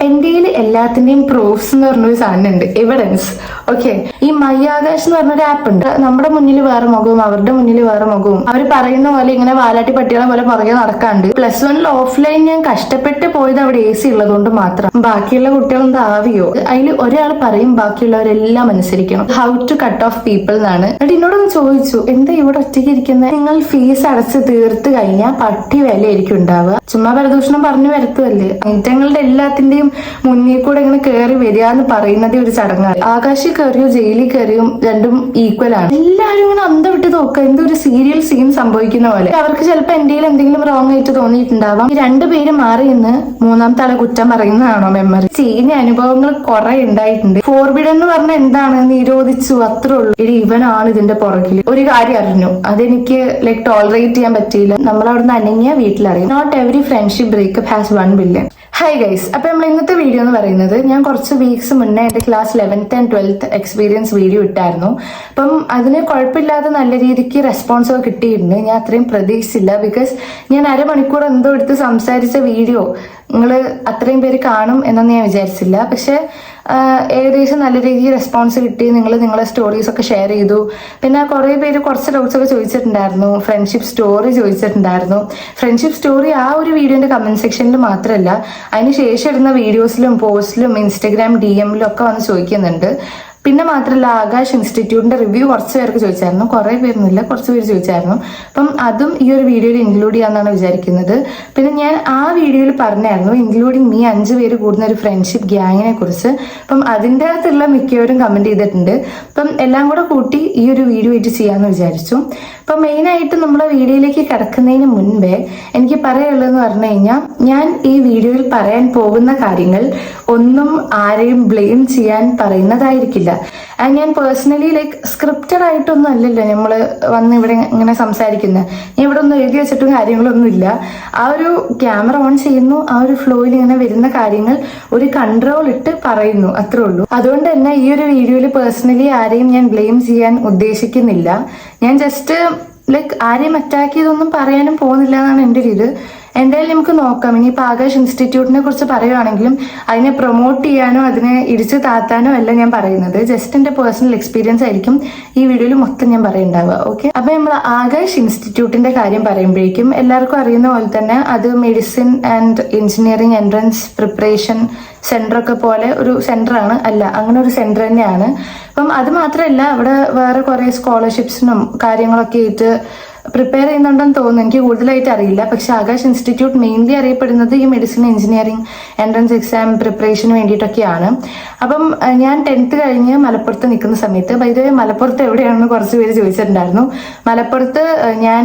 ഇന്ത്യയിൽ എല്ലാത്തിന്റെയും പ്രൂഫ്സ് എന്ന് പറഞ്ഞൊരു സാധനം ഉണ്ട്, എവിഡൻസ്. ഓക്കെ, ഈ മയ്യാകാശ് എന്ന് പറഞ്ഞൊരു ആപ്പ് ഉണ്ട്. നമ്മുടെ മുന്നിൽ വേറെ മുഖവും അവരുടെ മുന്നിൽ വേറെ മുഖവും, അവർ പറയുന്ന പോലെ ഇങ്ങനെ വാലാട്ടി പട്ടികളെ പോലെ പുറകെ നടക്കാണ്ട്. +1 ഓഫ്ലൈൻ ഞാൻ കഷ്ടപ്പെട്ട് പോയത് അവിടെ AC ഉള്ളതുകൊണ്ട് മാത്രം. ബാക്കിയുള്ള കുട്ടികളെന്താ ആവിയോ? അതിൽ ഒരാൾ പറയും ബാക്കിയുള്ളവരെല്ലാം അനുസരിക്കണം. How to cut off people എന്നാണ്. എന്നിട്ട് എന്നോടൊന്ന് ചോദിച്ചു, എന്താ ഇവിടെ ഒറ്റയ്ക്ക് ഇരിക്കുന്നത്? നിങ്ങൾ ഫീസ് അടച്ച് തീർത്ത് കഴിഞ്ഞാൽ പട്ടി വിലയായിരിക്കും ഉണ്ടാവുക. ചുമ്മാ പരദൂഷണം പറഞ്ഞു വരത്തുമല്ലേ. ഐറ്റങ്ങളുടെ എല്ലാത്തിന്റെയും മുന്നിൽ കൂടെ ഇങ്ങനെ കയറി വരിക എന്ന് പറയുന്നത് ഒരു ചടങ്ങാണ്. ആകാശി കയറിയോ ജയിലിൽ കയറിയും രണ്ടും ഈക്വൽ ആണ്. എല്ലാവരും ഇങ്ങനെ അന്തം വിട്ട് നോക്കുക, എന്തൊരു സീരിയൽ സീൻ സംഭവിക്കുന്ന പോലെ. അവർക്ക് ചിലപ്പോൾ എന്തെങ്കിലും റോങ് ആയിട്ട് തോന്നിയിട്ടുണ്ടാവാം. ഈ രണ്ടുപേര് മാറി നിന്ന് മൂന്നാമത്തെ ആളെ കുറ്റം പറയുന്നതാണോ മെമ്മറി? ചെയ്യുന്ന അനുഭവങ്ങൾ കുറെ ഉണ്ടായിട്ടുണ്ട്. ഫോർബിഡൻ എന്ന് പറഞ്ഞാൽ എന്താണ്? നിരോധിച്ചു, അത്രേ ഉള്ളൂ. ഇവനാണ് ഇതിന്റെ പുറകിൽ. ഒരു കാര്യം അറിഞ്ഞു, അതെനിക്ക് ടോളറേറ്റ് ചെയ്യാൻ പറ്റിയില്ല. നമ്മളവിടുന്ന് അനങ്ങിയ വീട്ടിലറിയും. Not every friendship breakup has 1 billion. Hi guys, അപ്പൊ നമ്മൾ ഇന്നത്തെ വീഡിയോ എന്ന് പറയുന്നത്, ഞാൻ കുറച്ച് വീക്സ് മുന്നേ എന്റെ class 11th and 12th experience video ഇട്ടായിരുന്നു. അപ്പം അതിന് കുഴപ്പമില്ലാതെ നല്ല രീതിക്ക് റെസ്പോൺസ് ഒക്കെ കിട്ടിയിട്ടുണ്ട്. ഞാൻ അത്രയും പ്രതീക്ഷിച്ചില്ല. ബിക്കോസ് ഞാൻ അരമണിക്കൂർ എന്തോ എടുത്ത് സംസാരിച്ച വീഡിയോ നിങ്ങൾ അത്രയും പേര് കാണും എന്നൊന്നും ഞാൻ വിചാരിച്ചില്ല. പക്ഷെ ഏകദേശം നല്ല രീതിയിൽ റെസ്പോൺസ് കിട്ടി. നിങ്ങൾ നിങ്ങളെ സ്റ്റോറീസ് ഒക്കെ ഷെയർ ചെയ്തു. പിന്നെ കുറേ പേര് കുറച്ച് ഡൗട്ട്സ് ഒക്കെ ചോദിച്ചിട്ടുണ്ടായിരുന്നു. ഫ്രണ്ട്ഷിപ്പ് സ്റ്റോറി ചോദിച്ചിട്ടുണ്ടായിരുന്നു. ഫ്രണ്ട്ഷിപ്പ് സ്റ്റോറി ആ ഒരു വീഡിയോന്റെ കമന്റ് സെക്ഷനിൽ മാത്രമല്ല, അതിന് ശേഷം ഇടുന്ന വീഡിയോസിലും പോസ്റ്റിലും ഇൻസ്റ്റഗ്രാം DM-ലും ഒക്കെ വന്ന് ചോദിക്കുന്നുണ്ട്. പിന്നെ മാത്രമല്ല, ആകാശ് ഇൻസ്റ്റിറ്റ്യൂട്ടിന്റെ റിവ്യൂ കുറച്ച് പേർക്ക് ചോദിച്ചായിരുന്നു. കുറെ പേരൊന്നുമില്ല, കുറച്ച് പേര് ചോദിച്ചായിരുന്നു. അപ്പം അതും ഈ ഒരു വീഡിയോയിൽ ഇൻക്ലൂഡ് ചെയ്യാന്നാണ് വിചാരിക്കുന്നത്. പിന്നെ ഞാൻ ആ വീഡിയോയിൽ പറഞ്ഞായിരുന്നു, ഇൻക്ലൂഡിങ് മീ 5 പേര് കൂടുന്ന ഒരു ഫ്രണ്ട്ഷിപ്പ് ഗ്യാങ്ങിനെ കുറിച്ച്. അപ്പം അതിൻ്റെ അകത്തുള്ള മിക്കവരും കമന്റ് ചെയ്തിട്ടുണ്ട്. അപ്പം എല്ലാം കൂടെ കൂട്ടി ഈ ഒരു വീഡിയോ ആയിട്ട് ചെയ്യാമെന്ന് വിചാരിച്ചു. അപ്പം മെയിനായിട്ട് നമ്മുടെ വീഡിയോയിലേക്ക് കിടക്കുന്നതിന് മുൻപേ എനിക്ക് പറയാനുള്ളതെന്ന് പറഞ്ഞു കഴിഞ്ഞാൽ, ഞാൻ ഈ വീഡിയോയിൽ പറയാൻ പോകുന്ന കാര്യങ്ങൾ ഒന്നും ആരെയും ബ്ലെയിം ചെയ്യാൻ പറയുന്നതായിരിക്കില്ല. ഞാൻ പേഴ്സണലി സ്ക്രിപ്റ്റഡ് ആയിട്ടൊന്നും അല്ലല്ലോ നമ്മൾ വന്ന് ഇവിടെ ഇങ്ങനെ സംസാരിക്കുന്നത്. ഞാൻ ഇവിടെ ഒന്നും എഴുതി വെച്ചിട്ടും കാര്യങ്ങളൊന്നും ഇല്ല. ആ ഒരു ക്യാമറ ഓൺ ചെയ്യുന്നു, ആ ഒരു ഫ്ലോയിൽ ഇങ്ങനെ വരുന്ന കാര്യങ്ങൾ ഒരു കൺട്രോൾ ഇട്ട് പറയുന്നു, അത്രേ ഉള്ളൂ. അതുകൊണ്ട് തന്നെ ഈ ഒരു വീഡിയോയിൽ പേഴ്സണലി ആരെയും ഞാൻ ബ്ലെയിം ചെയ്യാൻ ഉദ്ദേശിക്കുന്നില്ല. ഞാൻ ജസ്റ്റ് ആരെയും അറ്റാക്ക് ചെയ്തൊന്നും പറയാനും പോകുന്നില്ല എന്നാണ് എൻ്റെ ഒരു ഇത്. എന്തായാലും നമുക്ക് നോക്കാം. ഇനിയിപ്പോൾ ആകാശ് ഇൻസ്റ്റിറ്റ്യൂട്ടിനെ കുറിച്ച് പറയുവാണെങ്കിലും അതിനെ പ്രൊമോട്ട് ചെയ്യാനോ അതിനെ ഇടിച്ചു താത്താനോ അല്ല ഞാൻ പറയുന്നത്. ജസ്റ്റ് എൻ്റെ പേഴ്സണൽ എക്സ്പീരിയൻസ് ആയിരിക്കും ഈ വീഡിയോയിൽ മൊത്തം ഞാൻ പറയുന്നുണ്ടാവുക. ഓക്കെ, അപ്പൊ നമ്മൾ ആകാശ് ഇൻസ്റ്റിറ്റ്യൂട്ടിന്റെ കാര്യം പറയുമ്പോഴേക്കും എല്ലാവർക്കും അറിയുന്ന പോലെ തന്നെ അത് medicine and engineering entrance preparation centre ഒക്കെ പോലെ ഒരു സെന്ററാണ്. അല്ല, അങ്ങനെ ഒരു സെന്റർ തന്നെയാണ്. അപ്പം അത് മാത്രമല്ല, അവിടെ വേറെ കുറെ സ്കോളർഷിപ്സിനും കാര്യങ്ങളൊക്കെ ആയിട്ട് പ്രിപ്പയർ ചെയ്യുന്നുണ്ടെന്ന് തോന്നുന്നു. എനിക്ക് കൂടുതലായിട്ട് അറിയില്ല. പക്ഷെ ആകാശ് ഇൻസ്റ്റിറ്റ്യൂട്ട് മെയിൻലി അറിയപ്പെടുന്നത് ഈ മെഡിസിൻ എഞ്ചിനീയറിംഗ് എൻട്രൻസ് എക്സാം പ്രിപ്പറേഷന് വേണ്ടിയിട്ടൊക്കെയാണ്. അപ്പം ഞാൻ 10th കഴിഞ്ഞ് മലപ്പുറത്ത് നിൽക്കുന്ന സമയത്ത്, ഇത് മലപ്പുറത്ത് എവിടെയാണെന്ന് കുറച്ച് പേര് ചോദിച്ചിട്ടുണ്ടായിരുന്നു. മലപ്പുറത്ത് ഞാൻ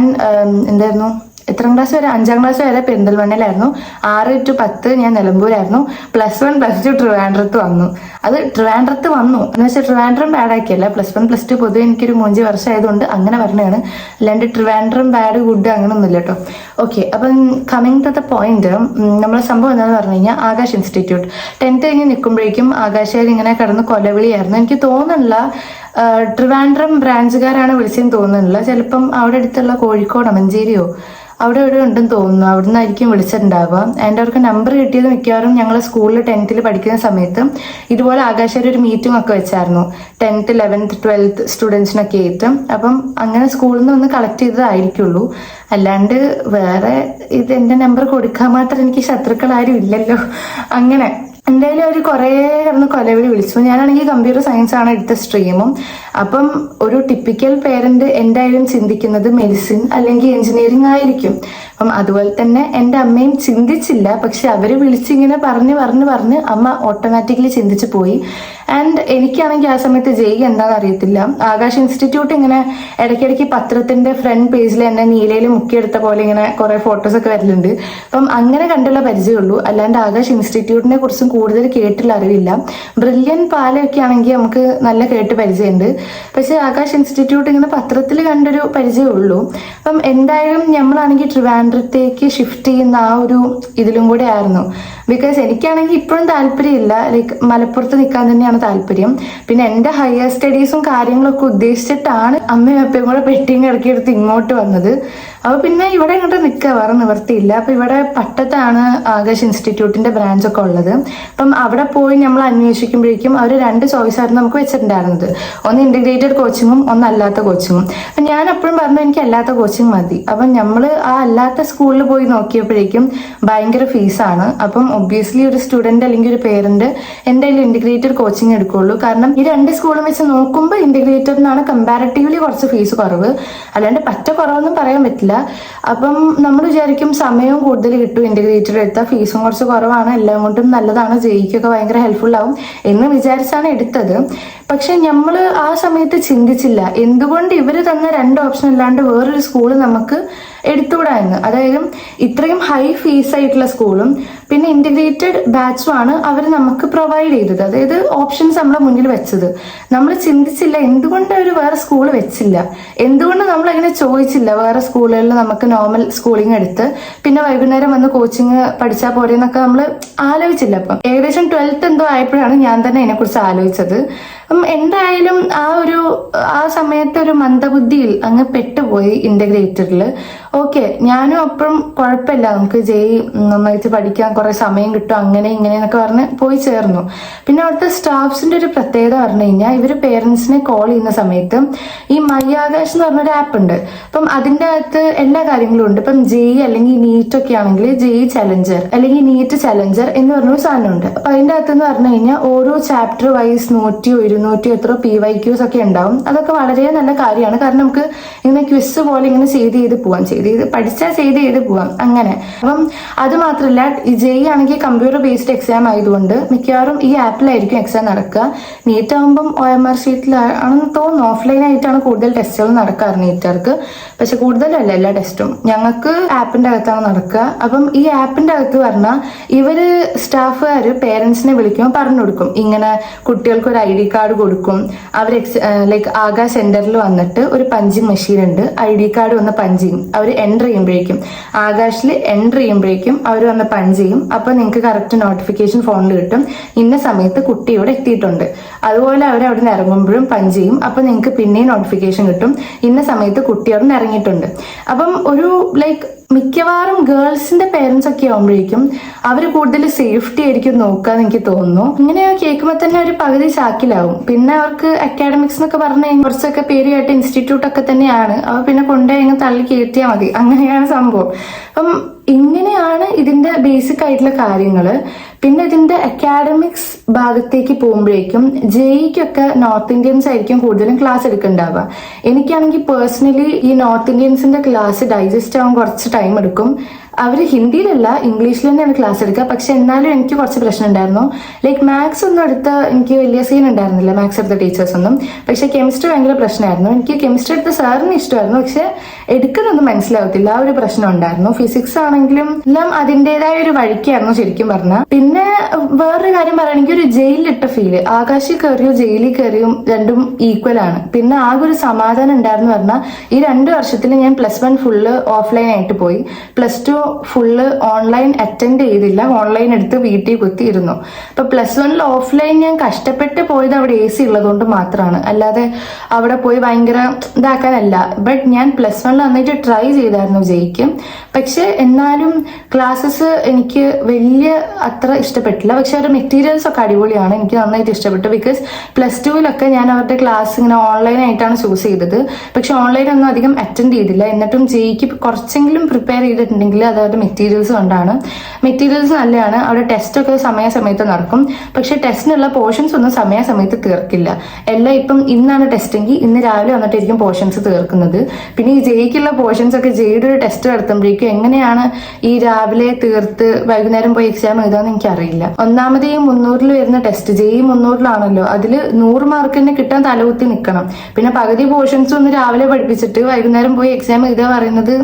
എന്തായിരുന്നു, എത്രാം ക്ലാസ് വരെ, 5ാം ക്ലാസ് വരെ പെരിന്തൽമണ്ണയിലായിരുന്നു. 6 to 10 ഞാൻ നിലമ്പൂരായിരുന്നു. +1 +2 ട്രിവാൻഡ്രത്ത് വന്നു. അത് ട്രിവാൻഡ്രത്ത് വന്നു എന്ന് വെച്ചാൽ ട്രിവാൻഡ്രം ബാഡാക്കിയല്ല. +1 +2 പൊതുവെ എനിക്കൊരു 3 വർഷം ആയതുകൊണ്ട് അങ്ങനെ പറഞ്ഞതാണ്. അല്ലാണ്ട് ട്രിവാൻഡ്രം ബാഡ് ഗുഡ് അങ്ങനെ ഒന്നുമില്ല കേട്ടോ. ഓക്കെ, അപ്പം കമ്മിങ് ടു ദ പോയിന്റ്, നമ്മളെ സംഭവം എന്താണെന്ന് പറഞ്ഞു കഴിഞ്ഞാൽ, ആകാശ് ഇൻസ്റ്റിറ്റ്യൂട്ട് 10th കഴിഞ്ഞ് നിൽക്കുമ്പോഴേക്കും ആകാശായി ഇങ്ങനെ കടന്ന് കൊലവിളിയായിരുന്നു. എനിക്ക് തോന്നുന്നില്ല ട്രിവാൻഡ്രം ബ്രാഞ്ചുകാരാണ് വിളിച്ചെന്ന് തോന്നുന്നില്ല. ചിലപ്പം അവിടെ അടുത്തുള്ള കോഴിക്കോടോ മഞ്ചേരിയോ അവിടെ എവിടെ ഉണ്ടെന്ന് തോന്നുന്നു. അവിടെ നിന്നായിരിക്കും വിളിച്ചിട്ടുണ്ടാവുക. അതിൻ്റെ അവർക്ക് നമ്പർ കിട്ടിയത് മിക്കവാറും ഞങ്ങൾ സ്കൂളിൽ 10th പഠിക്കുന്ന സമയത്ത് ഇതുപോലെ ആകാശാരി ഒരു മീറ്റിംഗ് ഒക്കെ വെച്ചായിരുന്നു 10th 11th 12th സ്റ്റുഡൻസിനൊക്കെ ആയിട്ട്. അപ്പം അങ്ങനെ സ്കൂളിൽ നിന്ന് ഒന്ന് കളക്ട് ചെയ്തതായിരിക്കുള്ളൂ. അല്ലാണ്ട് വേറെ ഇത് എൻ്റെ നമ്പർ കൊടുക്കാൻ മാത്രം എനിക്ക് ശത്രുക്കൾ ആരും ഇല്ലല്ലോ. അങ്ങനെ എന്തായാലും അവർ കുറേ കിടന്ന് കൊലവിളി വിളിച്ചു. ഞാനാണെങ്കിൽ കമ്പ്യൂട്ടർ സയൻസ് ആണ് എടുത്ത സ്ട്രീമും. അപ്പം ഒരു ടിപ്പിക്കൽ പേരന്റ് എന്തായാലും ചിന്തിക്കുന്നത് മെഡിസിൻ അല്ലെങ്കിൽ എഞ്ചിനീയറിംഗ് ആയിരിക്കും. അപ്പം അതുപോലെ തന്നെ എൻ്റെ അമ്മയും ചിന്തിച്ചില്ല. പക്ഷെ അവര് വിളിച്ചിങ്ങനെ പറഞ്ഞ് അമ്മ ഓട്ടോമാറ്റിക്കലി ചിന്തിച്ചു പോയി. ആൻഡ് എനിക്കാണെങ്കിൽ ആ സമയത്ത് എന്താണെന്ന് അറിയത്തില്ല. ആകാശ് ഇൻസ്റ്റിറ്റ്യൂട്ട് ഇങ്ങനെ ഇടയ്ക്കിടയ്ക്ക് പത്രത്തിന്റെ ഫ്രണ്ട് പേജിൽ എന്നെ നീലയിൽ മുക്കിയെടുത്ത പോലെ ഇങ്ങനെ കുറെ ഫോട്ടോസ് ഒക്കെ വരുന്നുണ്ട്. അപ്പം അങ്ങനെ കണ്ടുള്ള പരിചയമുള്ളൂ. അല്ലാണ്ട് ആകാശ് ഇൻസ്റ്റിറ്റ്യൂട്ടിനെ കുറിച്ചും കൂടുതൽ കേട്ടുള്ള അറിവില്ല. ബ്രില്യൻ പാലൊക്കെ ആണെങ്കിൽ നമുക്ക് നല്ല കേട്ട് പരിചയമുണ്ട്. പക്ഷെ ആകാശ് ഇൻസ്റ്റിറ്റ്യൂട്ട് ഇങ്ങനെ പത്രത്തിൽ കണ്ടൊരു പരിചയമുള്ളൂ. അപ്പം എന്തായാലും നമ്മളാണെങ്കിൽ ട്രിവാൻഡ്രത്തേക്ക് ഷിഫ്റ്റ് ചെയ്യുന്ന ആ ഒരു ഇതിലും കൂടെ ആയിരുന്നു. ബിക്കോസ് എനിക്കാണെങ്കിൽ ഇപ്പോഴും താല്പര്യമില്ല. മലപ്പുറത്ത് നിൽക്കാൻ തന്നെയാണ് താല്പര്യം. പിന്നെ എൻ്റെ ഹയർ സ്റ്റഡീസും കാര്യങ്ങളൊക്കെ ഉദ്ദേശിച്ചിട്ടാണ് അമ്മയും അപ്പയും കൂടെ പെട്ടിയും ഇറക്കിയെടുത്ത് ഇങ്ങോട്ട് വന്നത്. അപ്പൊ പിന്നെ ഇവിടെ ഇങ്ങോട്ട് നിൽക്കുക, വേറെ നിവർത്തിയില്ല. അപ്പൊ ഇവിടെ പട്ടത്താണ് ആകാശ് ഇൻസ്റ്റിറ്റ്യൂട്ടിന്റെ ബ്രാഞ്ച് ഒക്കെ ഉള്ളത്. അപ്പം അവിടെ പോയി നമ്മൾ അന്വേഷിക്കുമ്പോഴേക്കും അവർ 2 ചോയ്സ് ആയിരുന്നു നമുക്ക് വെച്ചിട്ടുണ്ടായിരുന്നത്. ഒന്ന് ഇന്റഗ്രേറ്റഡ് കോച്ചിങ്ങും ഒന്ന് അല്ലാത്ത കോച്ചിങ്ങും. അപ്പൊ ഞാൻ എപ്പോഴും പറഞ്ഞു എനിക്ക് അല്ലാത്ത കോച്ചിങ് മതി. അപ്പം നമ്മൾ ആ അല്ലാത്ത സ്കൂളിൽ പോയി നോക്കിയപ്പോഴേക്കും ഭയങ്കര ഫീസാണ്. അപ്പം ഒബ്വിയസ്ലി ഒരു സ്റ്റുഡന്റ് അല്ലെങ്കിൽ ഒരു പേരന്റ് എന്തായാലും ഇന്റഗ്രേറ്റഡ് കോച്ചിങ് എടുക്കുള്ളൂ. കാരണം ഈ 2 സ്കൂളും വെച്ച് നോക്കുമ്പോൾ ഇന്റഗ്രേറ്റഡിനാണ് കമ്പാരിറ്റീവ്ലി കുറച്ച് ഫീസ് കുറവ്, അല്ലാണ്ട് പറ്റ കുറവൊന്നും പറയാൻ പറ്റില്ല. അപ്പം നമ്മൾ വിചാരിക്കും സമയവും കൂടുതൽ കിട്ടും ഇന്റഗ്രേറ്റഡ് എടുത്താൽ, ഫീസും കുറച്ച് കുറവാണ്, എല്ലാം കൊണ്ടും നല്ലതാണ്, ജയിക്കൊക്കെ ഭയങ്കര ഹെൽപ്ഫുൾ ആവും എന്ന് വിചാരിച്ചാണ് എടുത്തത്. പക്ഷെ നമ്മൾ ആ സമയത്ത് ചിന്തിച്ചില്ല എന്തുകൊണ്ട് ഇവർ തന്ന 2 ഓപ്ഷൻ അല്ലാണ്ട് വേറൊരു സ്കൂള് നമുക്ക് എടുത്തുകൂടാ എന്ന്. അതായത് ഇത്രയും ഹൈ ഫീസ് ആയിട്ടുള്ള സ്കൂളും പിന്നെ ഇന്റഗ്രേറ്റഡ് ബാച്ചുമാണ് അവർ നമുക്ക് പ്രൊവൈഡ് ചെയ്തത്. അതായത് ഓപ്ഷൻസ് നമ്മളെ മുന്നിൽ വെച്ചത്. നമ്മൾ ചിന്തിച്ചില്ല എന്തുകൊണ്ട് അവർ വേറെ സ്കൂൾ വെച്ചില്ല, എന്തുകൊണ്ട് നമ്മൾ അങ്ങനെ ചോദിച്ചില്ല വേറെ സ്കൂളുകളിൽ നമുക്ക് നോർമൽ സ്കൂളിംഗ് എടുത്ത് പിന്നെ വൈകുന്നേരം വന്ന് കോച്ചിങ് പഠിച്ചാൽ പോരെ എന്നൊക്കെ നമ്മൾ ആലോചിച്ചില്ല. അപ്പം ഏകദേശം 12th എന്തോ ആയപ്പോഴാണ് ഞാൻ തന്നെ അതിനെക്കുറിച്ച് ആലോചിച്ചത്. എന്തായാലും ആ സമയത്ത് ഒരു മന്ദബുദ്ധിയിൽ അങ്ങ് പെട്ടുപോയി ഇന്റഗ്രേറ്റഡിൽ. ഓക്കെ, ഞാനും അപ്പുറം കുഴപ്പമില്ല, നമുക്ക് നന്നായിട്ട് പഠിക്കാൻ കുറെ സമയം കിട്ടും അങ്ങനെ ഇങ്ങനെ എന്നൊക്കെ പറഞ്ഞ് പോയി ചേർന്നു. പിന്നെ അവിടുത്തെ സ്റ്റാഫ്സിന്റെ ഒരു പ്രത്യേകത പറഞ്ഞു കഴിഞ്ഞാൽ ഇവര് പേരൻസിനെ കോൾ ചെയ്യുന്ന സമയത്ത് ഈ മയ്യാകാശ് എന്ന് പറഞ്ഞൊരു ആപ്പ് ഉണ്ട്. അപ്പം അതിന്റെ അകത്ത് എല്ലാ കാര്യങ്ങളും ഉണ്ട്. ഇപ്പം JEE അല്ലെങ്കിൽ നീറ്റ് ഒക്കെ ആണെങ്കിൽ JEE ചലഞ്ചർ അല്ലെങ്കിൽ നീറ്റ് ചലഞ്ചർ എന്ന് പറഞ്ഞൊരു സാധനമുണ്ട്. അപ്പൊ അതിന്റെ അകത്ത് എന്ന് പറഞ്ഞു കഴിഞ്ഞാൽ ഓരോ ചാപ്റ്റർ വൈസ് 100 200 എത്ര PYQs ഒക്കെ ഉണ്ടാവും. അതൊക്കെ വളരെ നല്ല കാര്യമാണ്. കാരണം നമുക്ക് ഇങ്ങനെ ക്വിസ് പോലെ ഇങ്ങനെ ചെയ്ത് പോവാം, പഠിച്ചാൽ ചെയ്ത് പോവാം അങ്ങനെ. അപ്പം അത് മാത്രമല്ല ഈ JEE ആണെങ്കിൽ കമ്പ്യൂട്ടർ ബേസ്ഡ് എക്സാം ആയതുകൊണ്ട് മിക്കവാറും ഈ ആപ്പിലായിരിക്കും എക്സാം നടക്കുക. നീറ്റ് ആകുമ്പം OMR ഷീറ്റിലാണെന്ന് തോന്നുന്നു, ഓഫ്ലൈൻ ആയിട്ടാണ് കൂടുതൽ ടെസ്റ്റുകൾ നടക്കാറ് നീറ്റുകാർക്ക്. പക്ഷെ കൂടുതലല്ല എല്ലാ ടെസ്റ്റും ഞങ്ങൾക്ക് ആപ്പിന്റെ അകത്താണ് നടക്കുക. അപ്പം ഈ ആപ്പിന്റെ അകത്ത് പറഞ്ഞാൽ ഇവര് സ്റ്റാഫുകാർ പേരൻസിനെ വിളിക്കുമ്പോൾ പറഞ്ഞു കൊടുക്കും, ഇങ്ങനെ കുട്ടികൾക്ക് ഒരു ID കാർഡ് കൊടുക്കും. അവർ ലൈക്ക് ആകാശ് സെന്ററിൽ വന്നിട്ട് ഒരു പഞ്ചിങ് മെഷീൻ ഉണ്ട്, ID കാർഡ് വന്ന് പഞ്ച് ചെയ്യും. അവർ എൻ്റർ ചെയ്യുമ്പോഴേക്കും ആകാശിൽ എൻ്റർ ചെയ്യുമ്പോഴേക്കും അവർ വന്ന് പഞ്ച് ചെയ്യും. അപ്പൊ നിങ്ങൾക്ക് കറക്റ്റ് നോട്ടിഫിക്കേഷൻ ഫോണിൽ കിട്ടും, ഇന്ന സമയത്ത് കുട്ടി ഇവിടെ എത്തിയിട്ടുണ്ട്. അതുപോലെ അവർ അവിടെ നിന്ന് ഇറങ്ങുമ്പോഴും പഞ്ച് ചെയ്യും. അപ്പൊ നിങ്ങൾക്ക് പിന്നെയും നോട്ടിഫിക്കേഷൻ കിട്ടും, ഇന്ന സമയത്ത് കുട്ടി അവിടെ നിന്ന് ഇറങ്ങിയിട്ടുണ്ട്. അപ്പം ഒരു ലൈക്ക് മിക്കവാറും ഗേൾസിന്റെ പേരൻസ് ഒക്കെ ആകുമ്പോഴേക്കും അവർ കൂടുതൽ സേഫ്റ്റി ആയിരിക്കും നോക്കാന്ന് എനിക്ക് തോന്നുന്നു. ഇങ്ങനെ കേൾക്കുമ്പോൾ തന്നെ ഒരു പകുതി ചാക്കിലാവും. പിന്നെ അവർക്ക് അക്കാഡമിക്സ് എന്നൊക്കെ പറഞ്ഞു കഴിഞ്ഞാൽ കുറച്ചൊക്കെ പേര് കേട്ട ഇൻസ്റ്റിറ്റ്യൂട്ട് ഒക്കെ തന്നെയാണ്. അവർ പിന്നെ കൊണ്ടുപോയി തള്ളി കയറ്റിയാൽ മതി, അങ്ങനെയാണ് സംഭവം. അപ്പം ഇങ്ങനെയാണ് ഇതിന്റെ ബേസിക് ആയിട്ടുള്ള കാര്യങ്ങള്. പിന്നെ ഇതിന്റെ അക്കാഡമിക്സ് ഭാഗത്തേക്ക് പോകുമ്പോഴേക്കും JEEക്കൊക്കെ നോർത്ത് ഇന്ത്യൻസ് ആയിരിക്കും കൂടുതലും ക്ലാസ് എടുക്കുന്നുണ്ടാവുക. എനിക്കാണെങ്കിൽ പേഴ്സണലി ഈ നോർത്ത് ഇന്ത്യൻസിന്റെ ക്ലാസ് ഡൈജസ്റ്റ് ആവാൻ കുറച്ച് ടൈം എടുക്കും. അവർ ഹിന്ദിയിലല്ല ഇംഗ്ലീഷിൽ തന്നെയാണ് ക്ലാസ് എടുക്കുക. പക്ഷെ എന്നാലും എനിക്ക് കുറച്ച് പ്രശ്നം ഉണ്ടായിരുന്നു. ലൈക്ക് മാത്സ് ഒന്നും എടുത്ത എനിക്ക് വലിയ സീൻ ഉണ്ടായിരുന്നില്ല, മാത്സ് എടുത്ത ടീച്ചേഴ്സ് ഒന്നും. പക്ഷെ കെമിസ്ട്രി ഭയങ്കര പ്രശ്നമായിരുന്നു. എനിക്ക് കെമിസ്ട്രി എടുത്ത സാറിന് ഇഷ്ടമായിരുന്നു, പക്ഷെ എടുക്കുന്നൊന്നും മനസ്സിലാവത്തില്ല, ആ ഒരു പ്രശ്നം ഉണ്ടായിരുന്നു. ഫിസിക്സ് ആണെങ്കിലും എല്ലാം അതിൻ്റെതായ ഒരു വഴിക്കായിരുന്നു ശരിക്കും പറഞ്ഞാൽ. പിന്നെ വേറൊരു കാര്യം പറയുകയാണെങ്കിൽ ഒരു ജയിലിലിട്ട ഫീല്, ആകാശിൽ കയറിയോ ജയിലിൽ കയറിയും രണ്ടും ഈക്വൽ ആണ്. പിന്നെ ആകെ ഒരു സമാധാനം ഉണ്ടായിരുന്നു പറഞ്ഞാൽ ഈ 2 വർഷത്തിൽ ഞാൻ +1 ഫുള്ള് ഓഫ്ലൈൻ ആയിട്ട് പോയി, +2 ഫുള്ള് ഓൺലൈൻ അറ്റൻഡ് ചെയ്തില്ല, ഓൺലൈൻ എടുത്ത് വീട്ടിൽ കുത്തിയിരുന്നു. അപ്പൊ +1 ഓഫ്ലൈൻ ഞാൻ കഷ്ടപ്പെട്ട് പോയത് അവിടെ AC ഉള്ളതുകൊണ്ട് മാത്രമാണ്, അല്ലാതെ അവിടെ പോയി ഭയങ്കര ഇതാക്കാനല്ല. ബട്ട് ഞാൻ +1 നന്നായിട്ട് ട്രൈ ചെയ്തായിരുന്നു JEEക്ക്. പക്ഷെ എന്നാലും ക്ലാസ്സസ് എനിക്ക് വലിയ അത്ര ഇഷ്ടപ്പെട്ടില്ല. പക്ഷെ അവരുടെ മെറ്റീരിയൽസ് ഒക്കെ അടിപൊളിയാണ്, എനിക്ക് നന്നായിട്ട് ഇഷ്ടപ്പെട്ടു. ബിക്കോസ് +2 ഞാൻ അവരുടെ ക്ലാസ് ഇങ്ങനെ ഓൺലൈൻ ആയിട്ടാണ് ചൂസ് ചെയ്തത്. പക്ഷെ ഓൺലൈൻ ഒന്നും അധികം അറ്റൻഡ് ചെയ്തില്ല. എന്നിട്ടും JEEക്ക് കുറച്ചെങ്കിലും പ്രിപ്പയർ ചെയ്തിട്ടുണ്ടെങ്കിൽ അത് അവരുടെ മെറ്റീരിയൽസ് കൊണ്ടാണ്. മെറ്റീരിയൽസ് നല്ലതാണ്. അവിടെ ടെസ്റ്റ് ഒക്കെ സമയത്ത് നടക്കും. പക്ഷെ ടെസ്റ്റിനുള്ള പോർഷൻസ് ഒന്നും സമയത്ത് തീർക്കില്ല. എല്ലാം ഇപ്പം ഇന്നാണ് ടെസ്റ്റ് എങ്കിൽ ഇന്ന് രാവിലെ വന്നിട്ടായിരിക്കും പോർഷൻസ് തീർക്കുന്നത്. പിന്നെ ഈ JEEക്കുള്ള പോർഷൻസ് ഒക്കെ JEEയുടെ ഒരു ടെസ്റ്റ് നടത്തുമ്പോഴേക്കും എങ്ങനെയാണ് ഈ രാവിലെ തീർത്ത് വൈകുന്നേരം പോയി എക്സാം എഴുതാന്ന് എനിക്കറിയില്ല. ഒന്നാമത് ഈ 300 വരുന്ന ടെസ്റ്റ് JEE 300 അതിൽ 100 മാർക്ക് തന്നെ കിട്ടാൻ തലകുത്തി നിൽക്കണം. പിന്നെ പകുതി പോർഷൻസ് ഒന്ന് രാവിലെ പഠിപ്പിച്ചിട്ട് വൈകുന്നേരം പോയി എക്സാം എഴുതാ പറയുന്നത്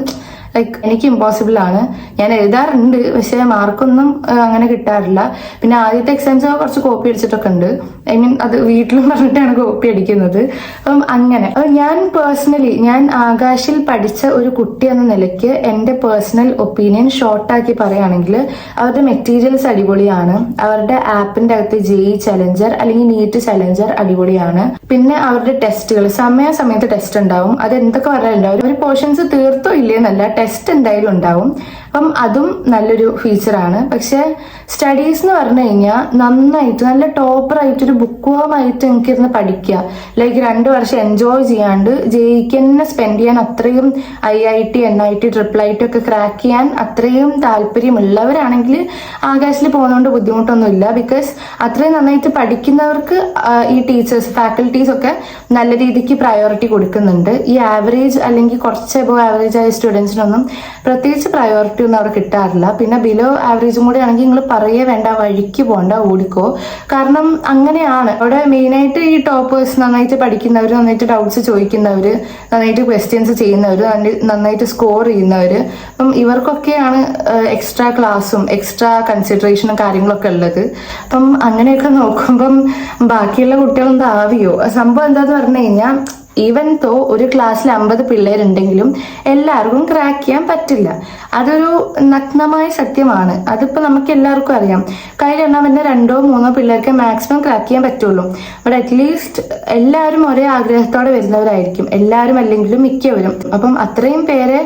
ലൈക്ക് എനിക്ക് ഇമ്പോസിബിൾ ആണ്. ഞാൻ എഴുതാറുണ്ട്, പക്ഷെ മാർക്കൊന്നും അങ്ങനെ കിട്ടാറില്ല. പിന്നെ ആദ്യത്തെ എക്സാംസ് കുറച്ച് കോപ്പി അടിച്ചിട്ടൊക്കെ ഉണ്ട്. ഐ മീൻ അത് വീട്ടിലും പറഞ്ഞിട്ടാണ് കോപ്പി അടിക്കുന്നത്. അപ്പം അങ്ങനെ ഞാൻ പേഴ്സണലി ഞാൻ ആകാശിൽ പഠിച്ച ഒരു കുട്ടി എന്ന നിലയ്ക്ക് എന്റെ പേഴ്സണൽ ഒപ്പീനിയൻ ഷോർട്ടാക്കി പറയുകയാണെങ്കിൽ അവരുടെ മെറ്റീരിയൽസ് അടിപൊളിയാണ്. അവരുടെ ആപ്പിന്റെ അകത്ത് JEE ചലഞ്ചർ അല്ലെങ്കിൽ നീറ്റ് ചലഞ്ചർ അടിപൊളിയാണ്. പിന്നെ അവരുടെ ടെസ്റ്റുകൾ സമയത്ത് ടെസ്റ്റ് ഉണ്ടാവും. അത് എന്തൊക്കെ പറയാനുണ്ടാവും, ഒരു പോർഷൻസ് തീർത്തോ ഇല്ലേന്നല്ല, ടെസ്റ്റ് എന്തായാലും ഉണ്ടാവും. അപ്പം അതും നല്ലൊരു ഫീച്ചറാണ്. പക്ഷെ സ്റ്റഡീസ് എന്ന് പറഞ്ഞു കഴിഞ്ഞാൽ നന്നായിട്ട് നല്ല ടോപ്പറായിട്ടൊരു ബുക്ക് വാമായിട്ട് എനിക്കിരുന്ന് പഠിക്കുക, ലൈക്ക് 2 വർഷം എൻജോയ് ചെയ്യാണ്ട് JEEക്ക് തന്നെ സ്പെൻഡ് ചെയ്യാൻ അത്രയും IIT NIT IIIT ഒക്കെ ക്രാക്ക് ചെയ്യാൻ അത്രയും താല്പര്യമുള്ളവരാണെങ്കിൽ ആകാശിൽ പോകുന്നതുകൊണ്ട് ബുദ്ധിമുട്ടൊന്നുമില്ല. ബിക്കോസ് അത്രയും നന്നായിട്ട് പഠിക്കുന്നവർക്ക് ഈ ടീച്ചേഴ്സ് ഫാക്കൽറ്റീസ് ഒക്കെ നല്ല രീതിക്ക് പ്രയോറിറ്റി കൊടുക്കുന്നുണ്ട്. ഈ ആവറേജ് അല്ലെങ്കിൽ കുറച്ച് എബോവ് ആവറേജ് ആയ സ്റ്റുഡൻസിനൊന്നും പ്രത്യേകിച്ച് പ്രയോറിറ്റി ഒന്നും അവിടെ കിട്ടാറില്ല. പിന്നെ ബിലോ ആവറേജും കൂടെ ആണെങ്കിൽ നിങ്ങൾ പറയേ വേണ്ട, വഴിക്ക് പോണ്ട, ഓടിക്കോ. കാരണം അങ്ങനെയാണ് അവിടെ മെയിനായിട്ട് ഈ ടോപ്പേഴ്സ്, നന്നായിട്ട് പഠിക്കുന്നവർ, നന്നായിട്ട് ഡൗട്ട്സ് ചോദിക്കുന്നവർ, നന്നായിട്ട് ക്വസ്റ്റ്യൻസ് ചെയ്യുന്നവർ, നന്നായിട്ട് സ്കോർ ചെയ്യുന്നവർ. അപ്പം ഇവർക്കൊക്കെയാണ് എക്സ്ട്രാ ക്ലാസ്സും എക്സ്ട്രാ കൺസിഡറേഷനും കാര്യങ്ങളൊക്കെ ഉള്ളത്. അപ്പം അങ്ങനെയൊക്കെ നോക്കുമ്പം ബാക്കിയുള്ള കുട്ടികളെന്താ ആവിയോ? സംഭവം എന്താന്ന് പറഞ്ഞു കഴിഞ്ഞാൽ ഈവൻ തോ ഒരു ക്ലാസ്സിൽ 50 പിള്ളേരുണ്ടെങ്കിലും എല്ലാവർക്കും ക്രാക്ക് ചെയ്യാൻ പറ്റില്ല. അതൊരു നഗ്നമായ സത്യമാണ്. അതിപ്പോ നമുക്ക് എല്ലാവർക്കും അറിയാം. കയ്യിലെണ്ണാൻ പറ്റുന്ന 2-3 പിള്ളേർക്ക് മാക്സിമം ക്രാക്ക് ചെയ്യാൻ പറ്റുള്ളൂ. ബട്ട് അറ്റ്ലീസ്റ്റ് എല്ലാവരും ഒരേ ആഗ്രഹത്തോടെ വരുന്നവരായിരിക്കും, എല്ലാവരും അല്ലെങ്കിലും മിക്കവരും. അപ്പം അത്രയും പേരെ